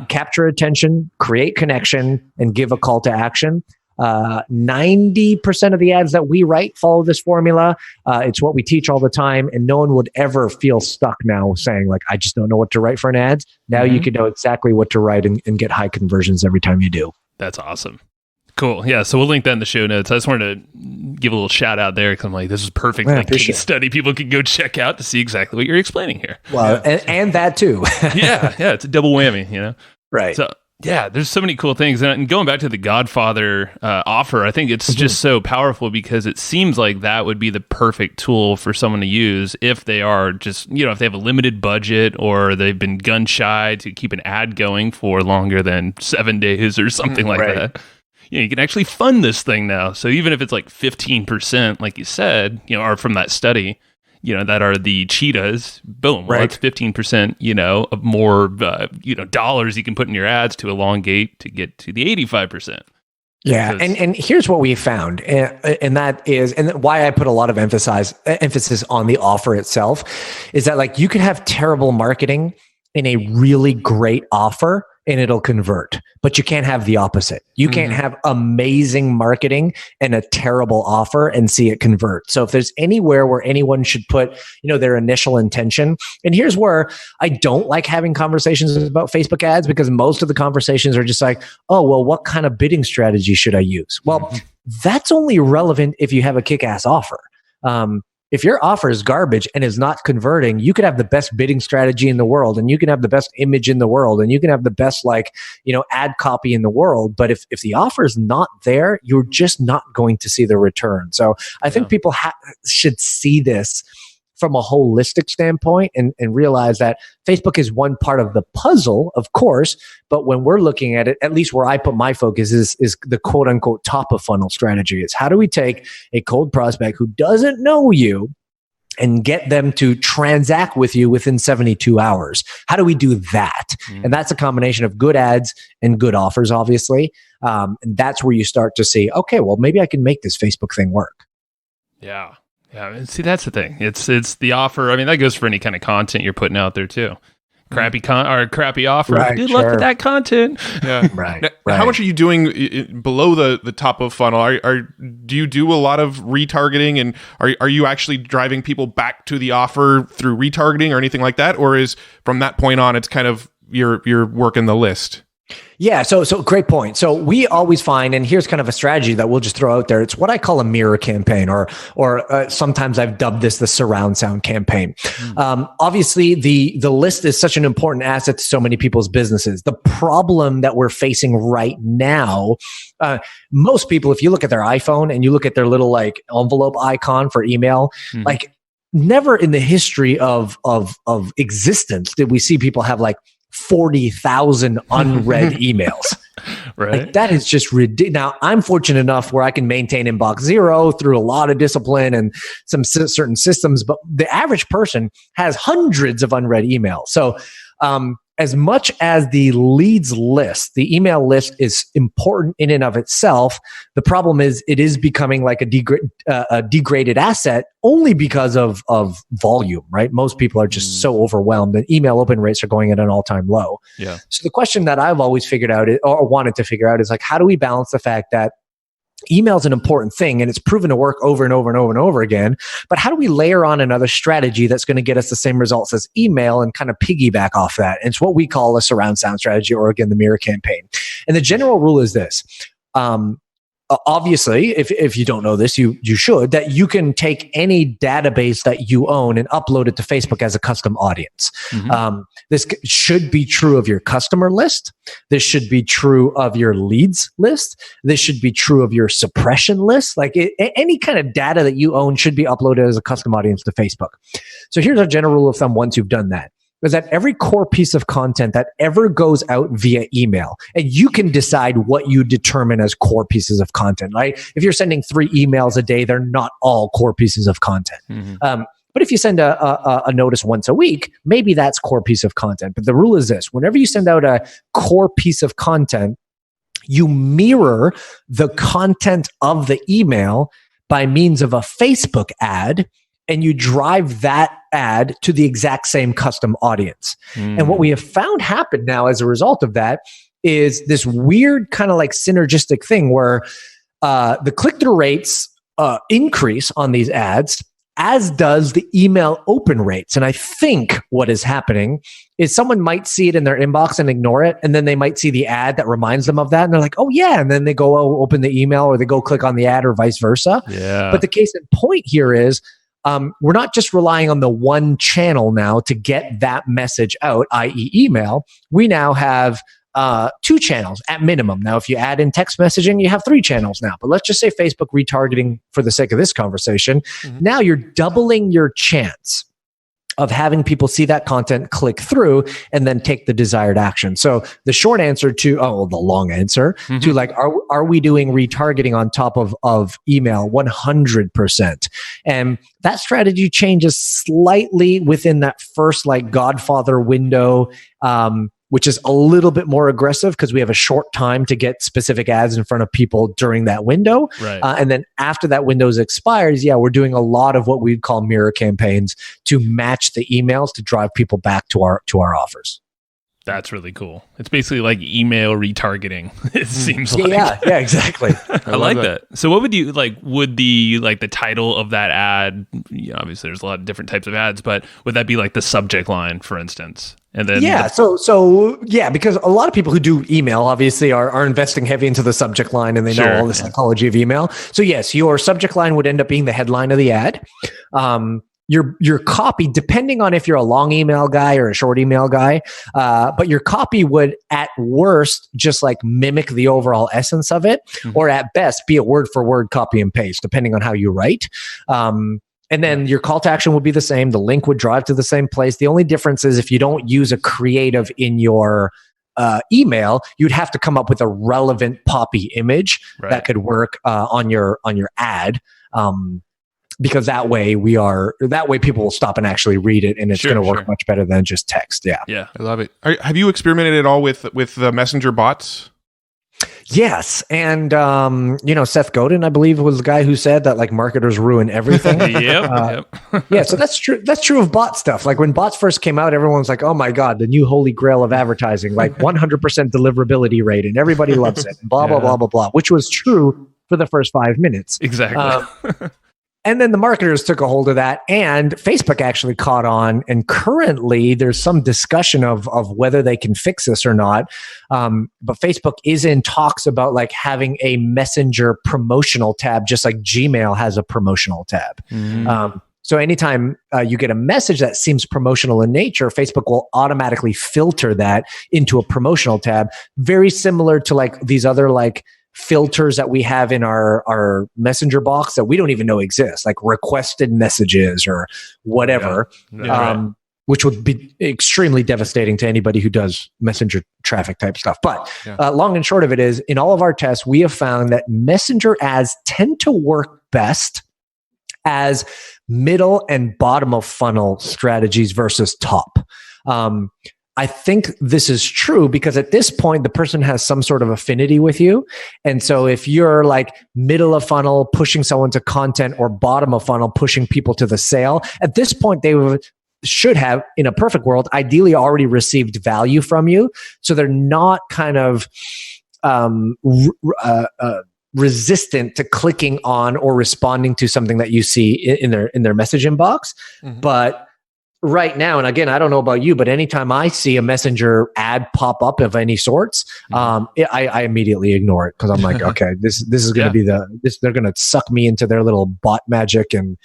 Capture attention, create connection, and give a call to action. 90% of the ads that we write follow this formula. It's what we teach all the time, and no one would ever feel stuck now saying like, I just don't know what to write for an ad. Now you can know exactly what to write and get high conversions every time you do. That's awesome. Cool. Yeah. So we'll link that in the show notes. I just wanted to give a little shout out there because I'm like, this is perfect case study people can go check out to see exactly what you're explaining here. Well, and that too. Yeah. It's a double whammy, Right. So yeah, there's so many cool things. And going back to the Godfather offer, I think it's just so powerful because it seems like that would be the perfect tool for someone to use if they are just, if they have a limited budget or they've been gun shy to keep an ad going for longer than 7 days or something like that. You can actually fund this thing now. So even if it's like 15%, like you said, or from that study, that are the cheetahs, boom, well, that's 15%, of more, dollars you can put in your ads to elongate to get to the 85%. Yeah. And here's what we found. And that is, and why I put a lot of emphasis on the offer itself is that like you could have terrible marketing in a really great offer and it'll convert, but you can't have the opposite. You can't have amazing marketing and a terrible offer and see it convert. So if there's anywhere where anyone should put, their initial intention, and here's where I don't like having conversations about Facebook ads because most of the conversations are just like, oh, well, what kind of bidding strategy should I use? Well, that's only relevant if you have a kick-ass offer. If your offer is garbage and is not converting, you could have the best bidding strategy in the world and you can have the best image in the world and you can have the best ad copy in the world. But if the offer is not there, you're just not going to see the return. So I think people should see this from a holistic standpoint and realize that Facebook is one part of the puzzle, of course, but when we're looking at it, at least where I put my focus is the quote unquote top of funnel strategy. It's how do we take a cold prospect who doesn't know you and get them to transact with you within 72 hours? How do we do that? And that's a combination of good ads and good offers, obviously. And that's where you start to see, okay, well, maybe I can make this Facebook thing work. Yeah. Yeah, and see, that's the thing. It's the offer. I mean, that goes for any kind of content you're putting out there too. Crappy crappy offer. Right, Good luck with that content. Yeah, right. Now, how much are you doing below the top of funnel? Do you do a lot of retargeting, and are you actually driving people back to the offer through retargeting or anything like that, or is from that point on it's kind of you're working the list? Yeah, so great point. So we always find, and here's kind of a strategy that we'll just throw out there. It's what I call a mirror campaign, or sometimes I've dubbed this the surround sound campaign. Obviously, the list is such an important asset to so many people's businesses. The problem that we're facing right now, most people, if you look at their iPhone and you look at their little envelope icon for email, never in the history of existence did we see people have 40,000 unread emails. Right. That is just ridiculous. Now, I'm fortunate enough where I can maintain inbox zero through a lot of discipline and some certain systems, but the average person has hundreds of unread emails. So, as much as the leads list, the email list is important in and of itself, the problem is it is becoming like a degraded asset only because of volume, right? Most people are just so overwhelmed and email open rates are going at an all-time low. Yeah. So the question that I've always figured out or wanted to figure out is how do we balance the fact that email is an important thing and it's proven to work over and over and over and over again. But how do we layer on another strategy that's going to get us the same results as email and kind of piggyback off that? And it's what we call a surround sound strategy, or again, the mirror campaign. And the general rule is this. Obviously, if you don't know this, you should, that you can take any database that you own and upload it to Facebook as a custom audience. This should be true of your customer list. This should be true of your leads list. This should be true of your suppression list. Any kind of data that you own should be uploaded as a custom audience to Facebook. So here's our general rule of thumb once you've done that. Is that every core piece of content that ever goes out via email, and you can decide what you determine as core pieces of content, right? If you're sending 3 emails a day, they're not all core pieces of content. But if you send a notice once a week, maybe that's core piece of content. But the rule is this: whenever you send out a core piece of content, you mirror the content of the email by means of a Facebook ad, and you drive that ad to the exact same custom audience. And what we have found happen now as a result of that is this weird kind of synergistic thing where the click-through rates increase on these ads, as does the email open rates. And I think what is happening is someone might see it in their inbox and ignore it, and then they might see the ad that reminds them of that, and they're like, oh yeah, and then they go open the email, or they go click on the ad, or vice versa. Yeah. But the case in point here is we're not just relying on the one channel now to get that message out, i.e. email. We now have 2 channels at minimum. Now, if you add in text messaging, you have 3 channels now. But let's just say Facebook retargeting for the sake of this conversation. Now you're doubling your chance of having people see that content, click through, and then take the desired action. So the short answer to, the long answer to like, are we doing retargeting on top of email? 100%. And that strategy changes slightly within that first like Godfather window, which is a little bit more aggressive because we have a short time to get specific ads in front of people during that window. Right. And then after that window expires, we're doing a lot of what we'd call mirror campaigns to match the emails to drive people back to our offers. That's really cool. It's basically like email retargeting. It seems like. Yeah, exactly. I like that. So what would you like, would the title of that ad, obviously there's a lot of different types of ads, but would that be like the subject line, for instance? And then so because a lot of people who do email obviously are investing heavy into the subject line, and they know all the psychology of email. So yes, your subject line would end up being the headline of the ad. Your copy, depending on if you're a long email guy or a short email guy, but your copy would at worst just like mimic the overall essence of it, or at best be a word for word copy and paste, depending on how you write. And then your call to action would be the same. The link would drive to the same place. The only difference is if you don't use a creative in your email, you'd have to come up with a relevant poppy image that could work on your ad. Because that way people will stop and actually read it, and it's going to work much better than just text. Yeah. I love it. Have you experimented at all with the messenger bots? Yes. And, Seth Godin, I believe, was the guy who said that like marketers ruin everything. Yep. Yeah. So that's true. That's true of bot stuff. Like when bots first came out, everyone's like, oh my God, the new holy grail of advertising, like 100% deliverability rate, and everybody loves it, and blah, blah, blah, blah, blah, which was true for the first 5 minutes. Exactly. And then the marketers took a hold of that, and Facebook actually caught on. And currently there's some discussion of whether they can fix this or not. But Facebook is in talks about like having a messenger promotional tab, just like Gmail has a promotional tab. So anytime you get a message that seems promotional in nature, Facebook will automatically filter that into a promotional tab, very similar to like these other like filters that we have in our messenger box that we don't even know exist, like requested messages or whatever, which would be extremely devastating to anybody who does messenger traffic type stuff. But long and short of it is, in all of our tests, we have found that messenger ads tend to work best as middle and bottom of funnel strategies versus top. I think this is true because at this point, the person has some sort of affinity with you. And so if you're like middle of funnel, pushing someone to content, or bottom of funnel, pushing people to the sale, at this point, they should have, in a perfect world, ideally already received value from you. So they're not kind of resistant to clicking on or responding to something that you see in their message inbox. But right now, and again, I don't know about you, but anytime I see a messenger ad pop up of any sorts, I immediately ignore it because I'm like, okay, this is going to be they're going to suck me into their little bot magic, and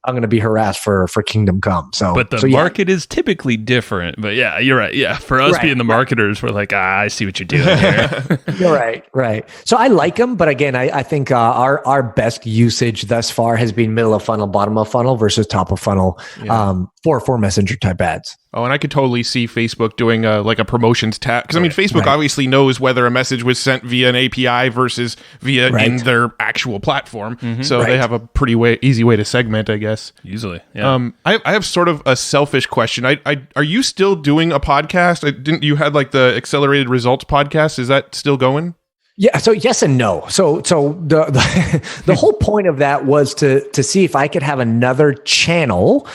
I'm going to be harassed for Kingdom Come. But the market is typically different. But yeah, you're right. Yeah, for us being the marketers, we're like, I see what you're doing here. You're right. So I like them, but again, I think our best usage thus far has been middle of funnel, bottom of funnel versus top of funnel for messenger type ads. Oh, and I could totally see Facebook doing like a promotions tab. Because I mean, Facebook obviously knows whether a message was sent via an API versus via in their actual platform. So they have a pretty easy way to segment, I guess. Easily. Yeah. I have sort of a selfish question. Are you still doing a podcast? You had like the Accelerated Results podcast. Is that still going? Yeah. So yes and no. So the whole point of that was to see if I could have another channel,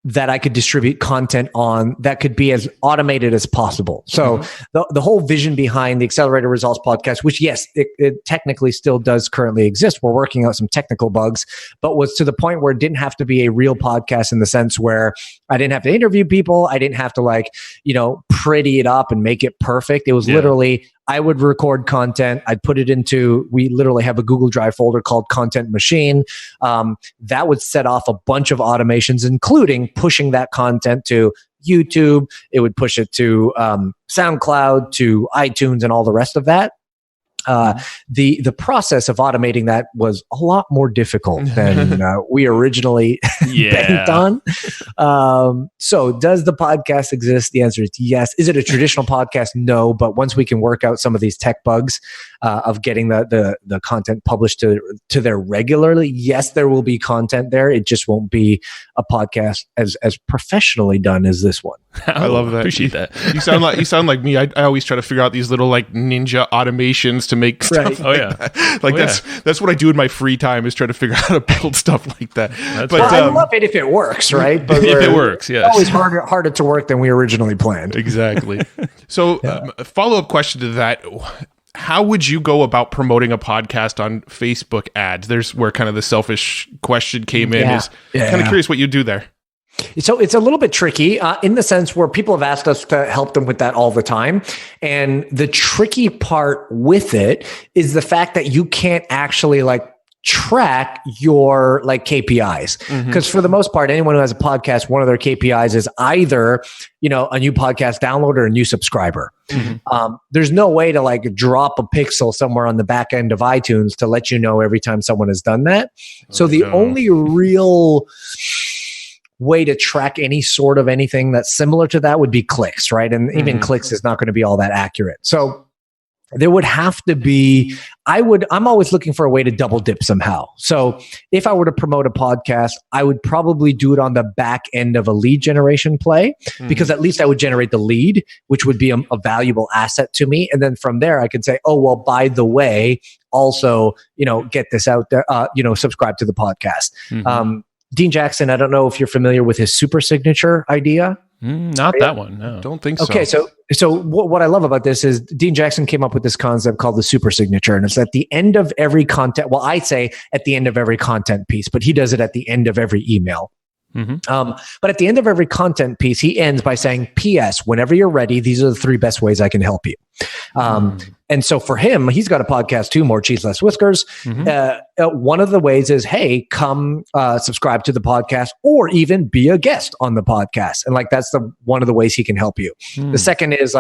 that I could distribute content on that could be as automated as possible. So the whole vision behind the Accelerated Results podcast, which yes, it technically still does currently exist. We're working out some technical bugs, but was to the point where it didn't have to be a real podcast in the sense where I didn't have to interview people. I didn't have to pretty it up and make it perfect. It was literally, I would record content. I'd put it into, we literally have a Google Drive folder called Content Machine. That would set off a bunch of automations, including pushing that content to YouTube. It would push it to SoundCloud, to iTunes, and all the rest of that. The process of automating that was a lot more difficult than we originally banked on. So does the podcast exist? The answer is yes. Is it a traditional podcast? No. But once we can work out some of these tech bugs of getting the content published to there regularly, yes, there will be content there. It just won't be a podcast as professionally done as this one. I love that. Appreciate that. You sound like me. I always try to figure out these little like ninja automations to make stuff. That's what I do in my free time, is try to figure out how to build stuff like that. I love it if it works, right? But if it works, yes. Always harder to work than we originally planned. Exactly. So, a follow-up question to that. How would you go about promoting a podcast on Facebook ads? There's where kind of the selfish question came in. Kind of curious what you do there. So it's a little bit tricky in the sense where people have asked us to help them with that all the time. And the tricky part with it is the fact that you can't actually track your KPIs. Because for the most part, anyone who has a podcast, one of their KPIs is either, a new podcast download or a new subscriber. There's no way to drop a pixel somewhere on the back end of iTunes to let you know every time someone has done that. So the only real way to track any sort of anything that's similar to that would be clicks, right? And even clicks is not going to be all that accurate. So there would have to be, I'm always looking for a way to double dip somehow. So if I were to promote a podcast, I would probably do it on the back end of a lead generation play, because at least I would generate the lead, which would be a valuable asset to me. And then from there, I could say, oh, well, by the way, also, get this out there, subscribe to the podcast. Dean Jackson, I don't know if you're familiar with his super signature idea. Not that one. No. Don't think so. Okay, so what I love about this is Dean Jackson came up with this concept called the super signature, and it's at the end of every content. Well, I say at the end of every content piece, but he does it at the end of every email. But at the end of every content piece, he ends by saying, P.S. Whenever you're ready, these are the 3 best ways I can help you. And so for him, he's got a podcast too, More Cheese, Less Whiskers. One of the ways is, hey, come subscribe to the podcast or even be a guest on the podcast. And that's one of the ways he can help you. The second is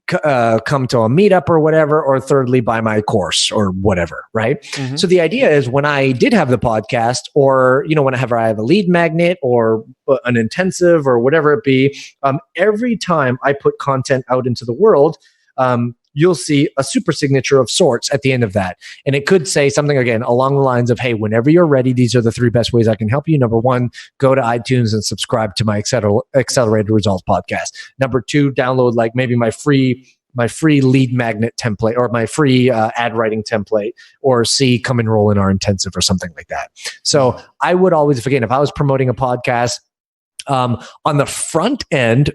come to a meetup or whatever, or thirdly, buy my course or whatever, right? So the idea is when I did have the podcast, or, whenever I have a lead magnet or an intensive or whatever it be, every time I put content out into the world, you'll see a super signature of sorts at the end of that. And it could say something, again, along the lines of, hey, whenever you're ready, these are the 3 best ways I can help you. Number 1, go to iTunes and subscribe to my Accelerated Results podcast. Number 2, download maybe my free lead magnet template or my free ad writing template, or C, come enroll in our intensive or something like that. So I would always, if I was promoting a podcast, on the front end,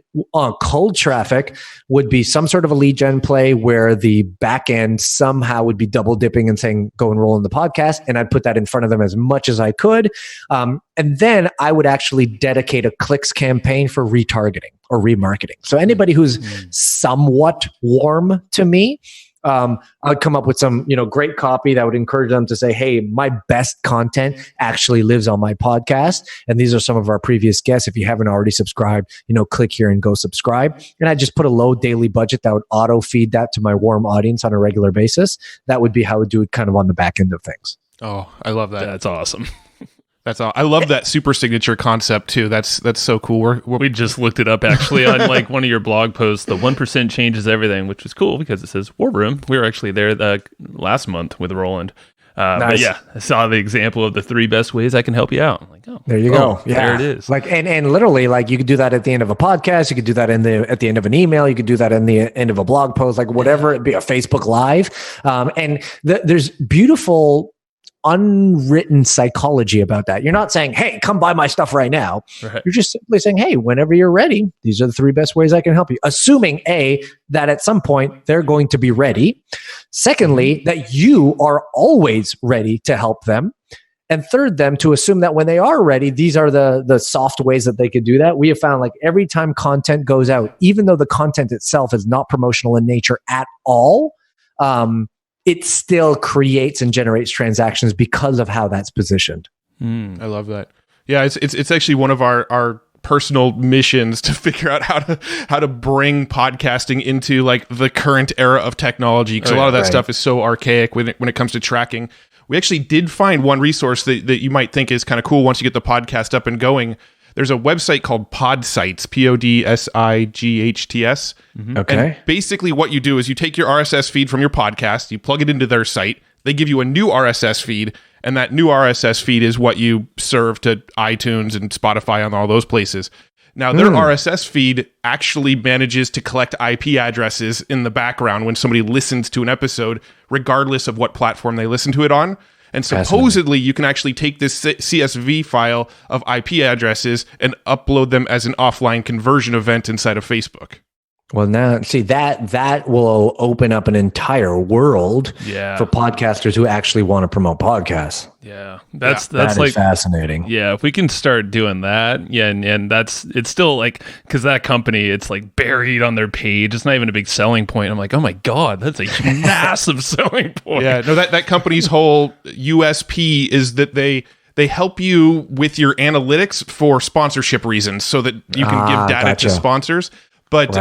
cold traffic would be some sort of a lead gen play where the back end somehow would be double dipping and saying, go enroll in the podcast. And I'd put that in front of them as much as I could. And then I would actually dedicate a clicks campaign for retargeting or remarketing. So anybody who's somewhat warm to me, I'd come up with some, great copy that would encourage them to say, hey, my best content actually lives on my podcast. And these are some of our previous guests. If you haven't already subscribed, click here and go subscribe. And I just put a low daily budget that would auto feed that to my warm audience on a regular basis. That would be how I would do it kind of on the back end of things. Oh, I love that. That's awesome. That's all. I love that super signature concept too. That's so cool. We just looked it up actually on one of your blog posts. The 1% changes everything, which is cool because it says War Room. We were actually there last month with Roland. Nice. But yeah, I saw the example of the 3 best ways I can help you out. I'm like, there you go. Yeah, there it is. And literally, you could do that at the end of a podcast. You could do that at the end of an email. You could do that in the end of a blog post, whatever. It'd be a Facebook Live. And there's beautiful unwritten psychology about that. You're not saying, hey, come buy my stuff right now. Right. You're just simply saying, hey, whenever you're ready, these are the 3 best ways I can help you. Assuming that at some point they're going to be ready. Secondly, that you are always ready to help them. And third, them to assume that when they are ready, these are the soft ways that they could do that. We have found like every time content goes out, even though the content itself is not promotional in nature at all, it still creates and generates transactions because of how that's positioned. I love that. Yeah, it's actually one of our personal missions to figure out how to bring podcasting into like the current era of technology, because a lot of that stuff is so archaic when it comes to tracking. We actually did find one resource that you might think is kind of cool once you get the podcast up and going. There's a website called Podsights, Podsights. Okay. And basically what you do is you take your RSS feed from your podcast, you plug it into their site, they give you a new RSS feed, and that new RSS feed is what you serve to iTunes and Spotify and all those places. Now, their RSS feed actually manages to collect IP addresses in the background when somebody listens to an episode, regardless of what platform they listen to it on. And supposedly, you can actually take this CSV file of IP addresses and upload them as an offline conversion event inside of Facebook. Well, now, see, that will open up an entire world for podcasters who actually want to promote podcasts. Yeah, that's that like is fascinating. Yeah, if we can start doing that, and it's still like, because that company, it's like buried on their page. It's not even a big selling point. I'm like, oh my god, that's a massive selling point. Yeah, no, that company's whole USP is that they help you with your analytics for sponsorship reasons, so that you can give data to sponsors. But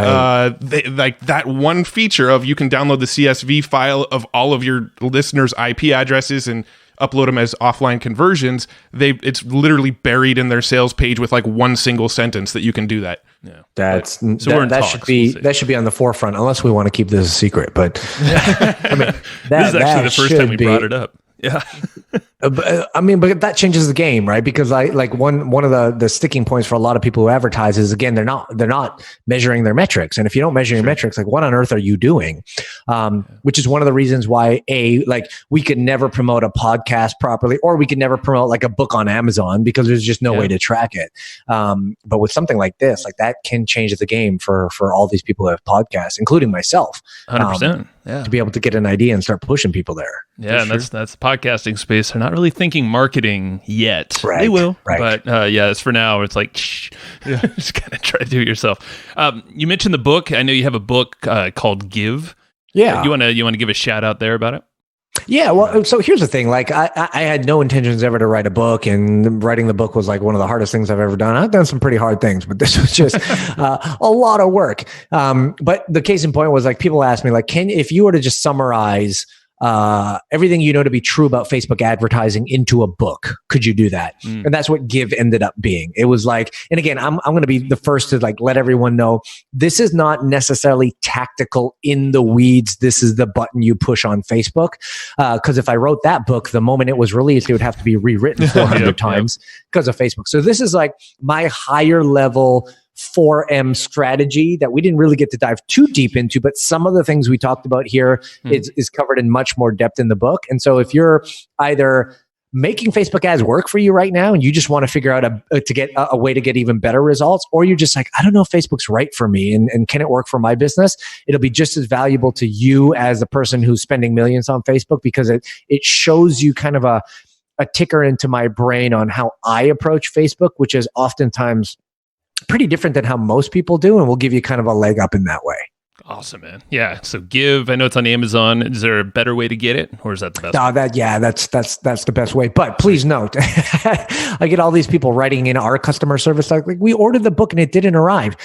they, like that one feature of you can download the CSV file of all of your listeners' IP addresses and upload them as offline conversions, it's literally buried in their sales page with like one single sentence that you can do that. Yeah, that should be on the forefront, unless we want to keep this a secret. But I mean, this is actually the first time we brought it up. Yeah. I mean, but that changes the game, right? Because like one of the sticking points for a lot of people who advertise is, again, they're not measuring their metrics. And if you don't measure your metrics, like what on earth are you doing? Which is one of the reasons why like we could never promote a podcast properly, or we could never promote like a book on Amazon, because there's just no way to track it. But with something like this, like that can change the game for all these people who have podcasts, including myself. 100%. To be able to get an idea and start pushing people there. Yeah, and that's the podcasting space. They're not really thinking marketing yet. Right, they will, right. But as for now, it's like, just kind of try to do it yourself. You mentioned the book. I know you have a book called Give. Yeah, you want to give a shout out there about it? Yeah, well, so here's the thing. Like, I had no intentions ever to write a book, and writing the book was like one of the hardest things I've ever done. I've done some pretty hard things, but this was just a lot of work. But the case in point was, like, people ask me, like, if you were to just summarize everything you know to be true about Facebook advertising into a book, could you do that? And that's what Give ended up being. It was like, and again, I'm going to be the first to like let everyone know, this is not necessarily tactical in the weeds. This is the button you push on Facebook. Because if I wrote that book, the moment it was released, it would have to be rewritten 400 times because of Facebook. So this is like my higher level 4M strategy that we didn't really get to dive too deep into, but some of the things we talked about here is covered in much more depth in the book. And so if you're either making Facebook ads work for you right now and you just want to figure out a way to get even better results, or you're just like, I don't know if Facebook's right for me and can it work for my business, it'll be just as valuable to you as a person who's spending millions on Facebook, because it shows you kind of a ticker into my brain on how I approach Facebook, which is oftentimes pretty different than how most people do, and we'll give you kind of a leg up in that way. Awesome, man. Yeah. So Give, I know it's on Amazon. Is there a better way to get it, or is that the best? That's the best way. But please note, I get all these people writing in our customer service like we ordered the book and it didn't arrive.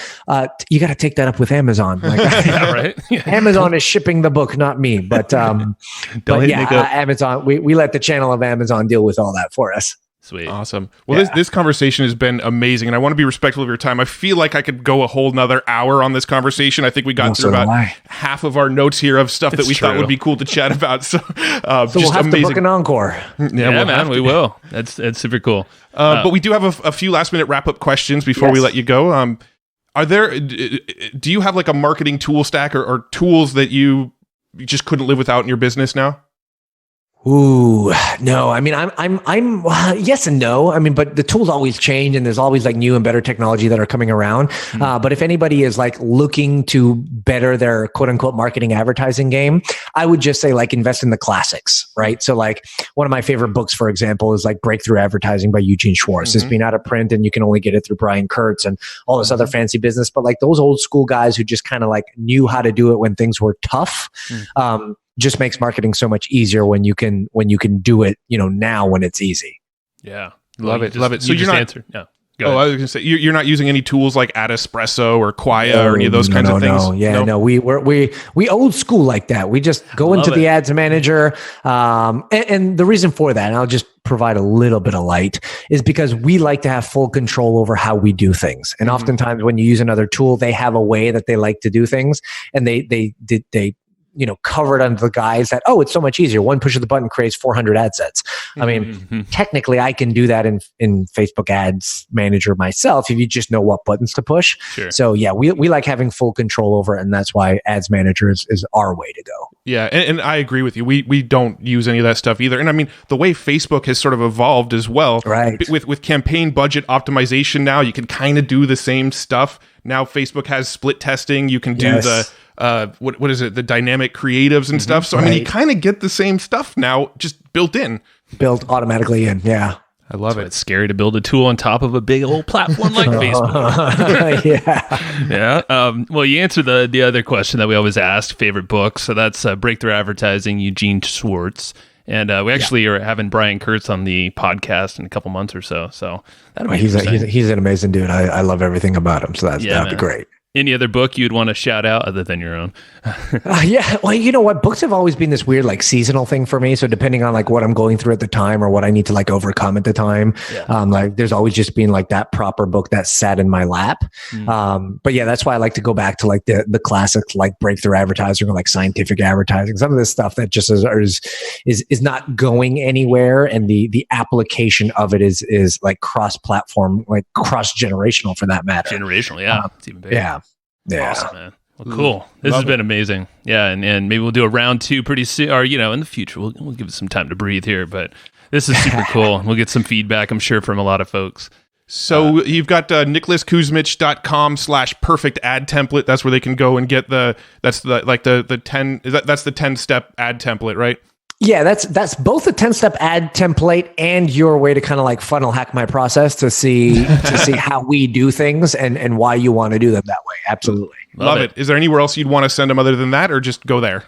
You got to take that up with Amazon. Like, yeah, right. Yeah. Amazon is shipping the book, not me. But Amazon. We let the channel of Amazon deal with all that for us. Sweet. Awesome. Well, this conversation has been amazing, and I want to be respectful of your time. I feel like I could go a whole nother hour on this conversation. I think we got through about half of our notes here of stuff that we thought would be cool to chat about. So just we'll have amazing. to book an encore. Yeah, man, we will. That's super cool. But we do have a few last minute wrap up questions before we let you go. Do you have like a marketing tool stack or tools that you just couldn't live without in your business now? Ooh, no. I mean, I'm yes and no. I mean, but the tools always change, and there's always like new and better technology that are coming around. But if anybody is like looking to better their quote unquote marketing advertising game, I would just say like invest in the classics, right? So like one of my favorite books, for example, is like Breakthrough Advertising by Eugene Schwartz. It's been out of print, and you can only get it through Brian Kurtz and all this other fancy business. But like those old school guys who just kind of like knew how to do it when things were tough. Just makes marketing so much easier when you can do it, now when it's easy. Yeah. Love it. So you you're not answered. No. I was going to say you're not using any tools like Adespresso or Quia or any of those kinds of things. No. We old school like that. We just go into the ads manager, and the reason for that, and I'll just provide a little bit of light, is because we like to have full control over how we do things. And oftentimes when you use another tool, they have a way that they like to do things, and they cover it under the guise that, it's so much easier. One push of the button creates 400 ad sets. I mean, technically I can do that in Facebook Ads Manager myself if you just know what buttons to push. Sure. So yeah, we like having full control over it, and that's why Ads Manager is our way to go. Yeah, and I agree with you. We don't use any of that stuff either. And I mean, the way Facebook has sort of evolved as well, right? With campaign budget optimization now, you can kind of do the same stuff. Now Facebook has split testing. You can do the what is it? The dynamic creatives and stuff. So I mean, you kind of get the same stuff now, just built automatically in. Yeah. I love it. It's scary to build a tool on top of a big old platform like Facebook. Yeah. Well, you answered the other question that we always ask, favorite book. So that's Breakthrough Advertising, Eugene Schwartz. And we actually are having Brian Kurtz on the podcast in a couple months or so. So that'll be he's an amazing dude. I love everything about him. So that'd be great. Any other book you'd want to shout out other than your own? Well, you know what? Books have always been this weird, like seasonal thing for me. So depending on like what I'm going through at the time or what I need to like overcome at the time, like there's always just been like that proper book that sat in my lap. But yeah, that's why I like to go back to like the classics, like Breakthrough Advertising or like Scientific Advertising. Some of this stuff that just is not going anywhere, and the application of it is like cross-platform, like cross-generational for that matter. Generational, yeah, it's even bigger. Yeah. Awesome, man. Well, cool. This has been amazing. Yeah, and maybe we'll do a round 2 pretty soon, or in the future. We'll give it some time to breathe here, but this is super cool. We'll get some feedback, I'm sure, from a lot of folks. So you've got nicholaskusmich.com/perfect ad template. That's where they can go and get the 10 that's the 10-step ad template, right? Yeah, that's both a 10-step ad template and your way to kind of like funnel hack my process to see how we do things and why you want to do them that way. Absolutely. Love it. Is there anywhere else you'd want to send them other than that, or just go there?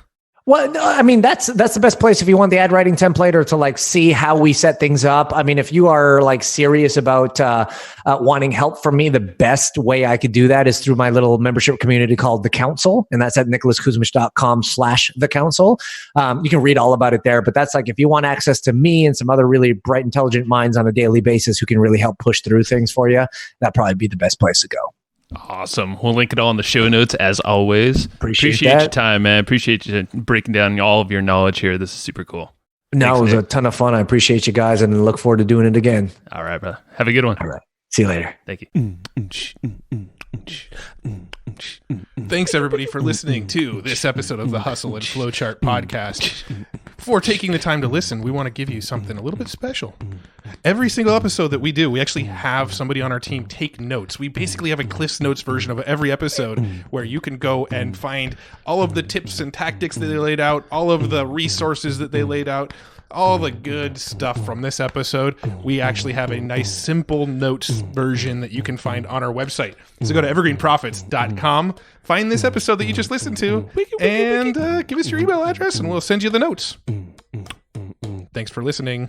Well, no, I mean, that's the best place if you want the ad writing template or to like see how we set things up. I mean, if you are like serious about wanting help from me, the best way I could do that is through my little membership community called The Council. And that's at nicholaskusmich.com/The Council. You can read all about it there, but that's like, if you want access to me and some other really bright, intelligent minds on a daily basis who can really help push through things for you, that'd probably be the best place to go. Awesome. We'll link it all in the show notes as always. Appreciate your time, man. Appreciate you breaking down all of your knowledge here. This is super cool. No, it was a ton of fun. I appreciate you guys and look forward to doing it again. All right, brother. Have a good one. All right. See you later. Thank you. Thanks, everybody, for listening to this episode of the Hustle and Flowchart podcast. Before taking the time to listen, we want to give you something a little bit special. Every single episode that we do, we actually have somebody on our team take notes. We basically have a Cliff's Notes version of every episode where you can go and find all of the tips and tactics that they laid out, all of the resources that they laid out, all the good stuff from this episode. We actually have a nice simple notes version that you can find on our website. So go to evergreenprofits.com, find this episode that you just listened to, and give us your email address and we'll send you the notes. Thanks for listening.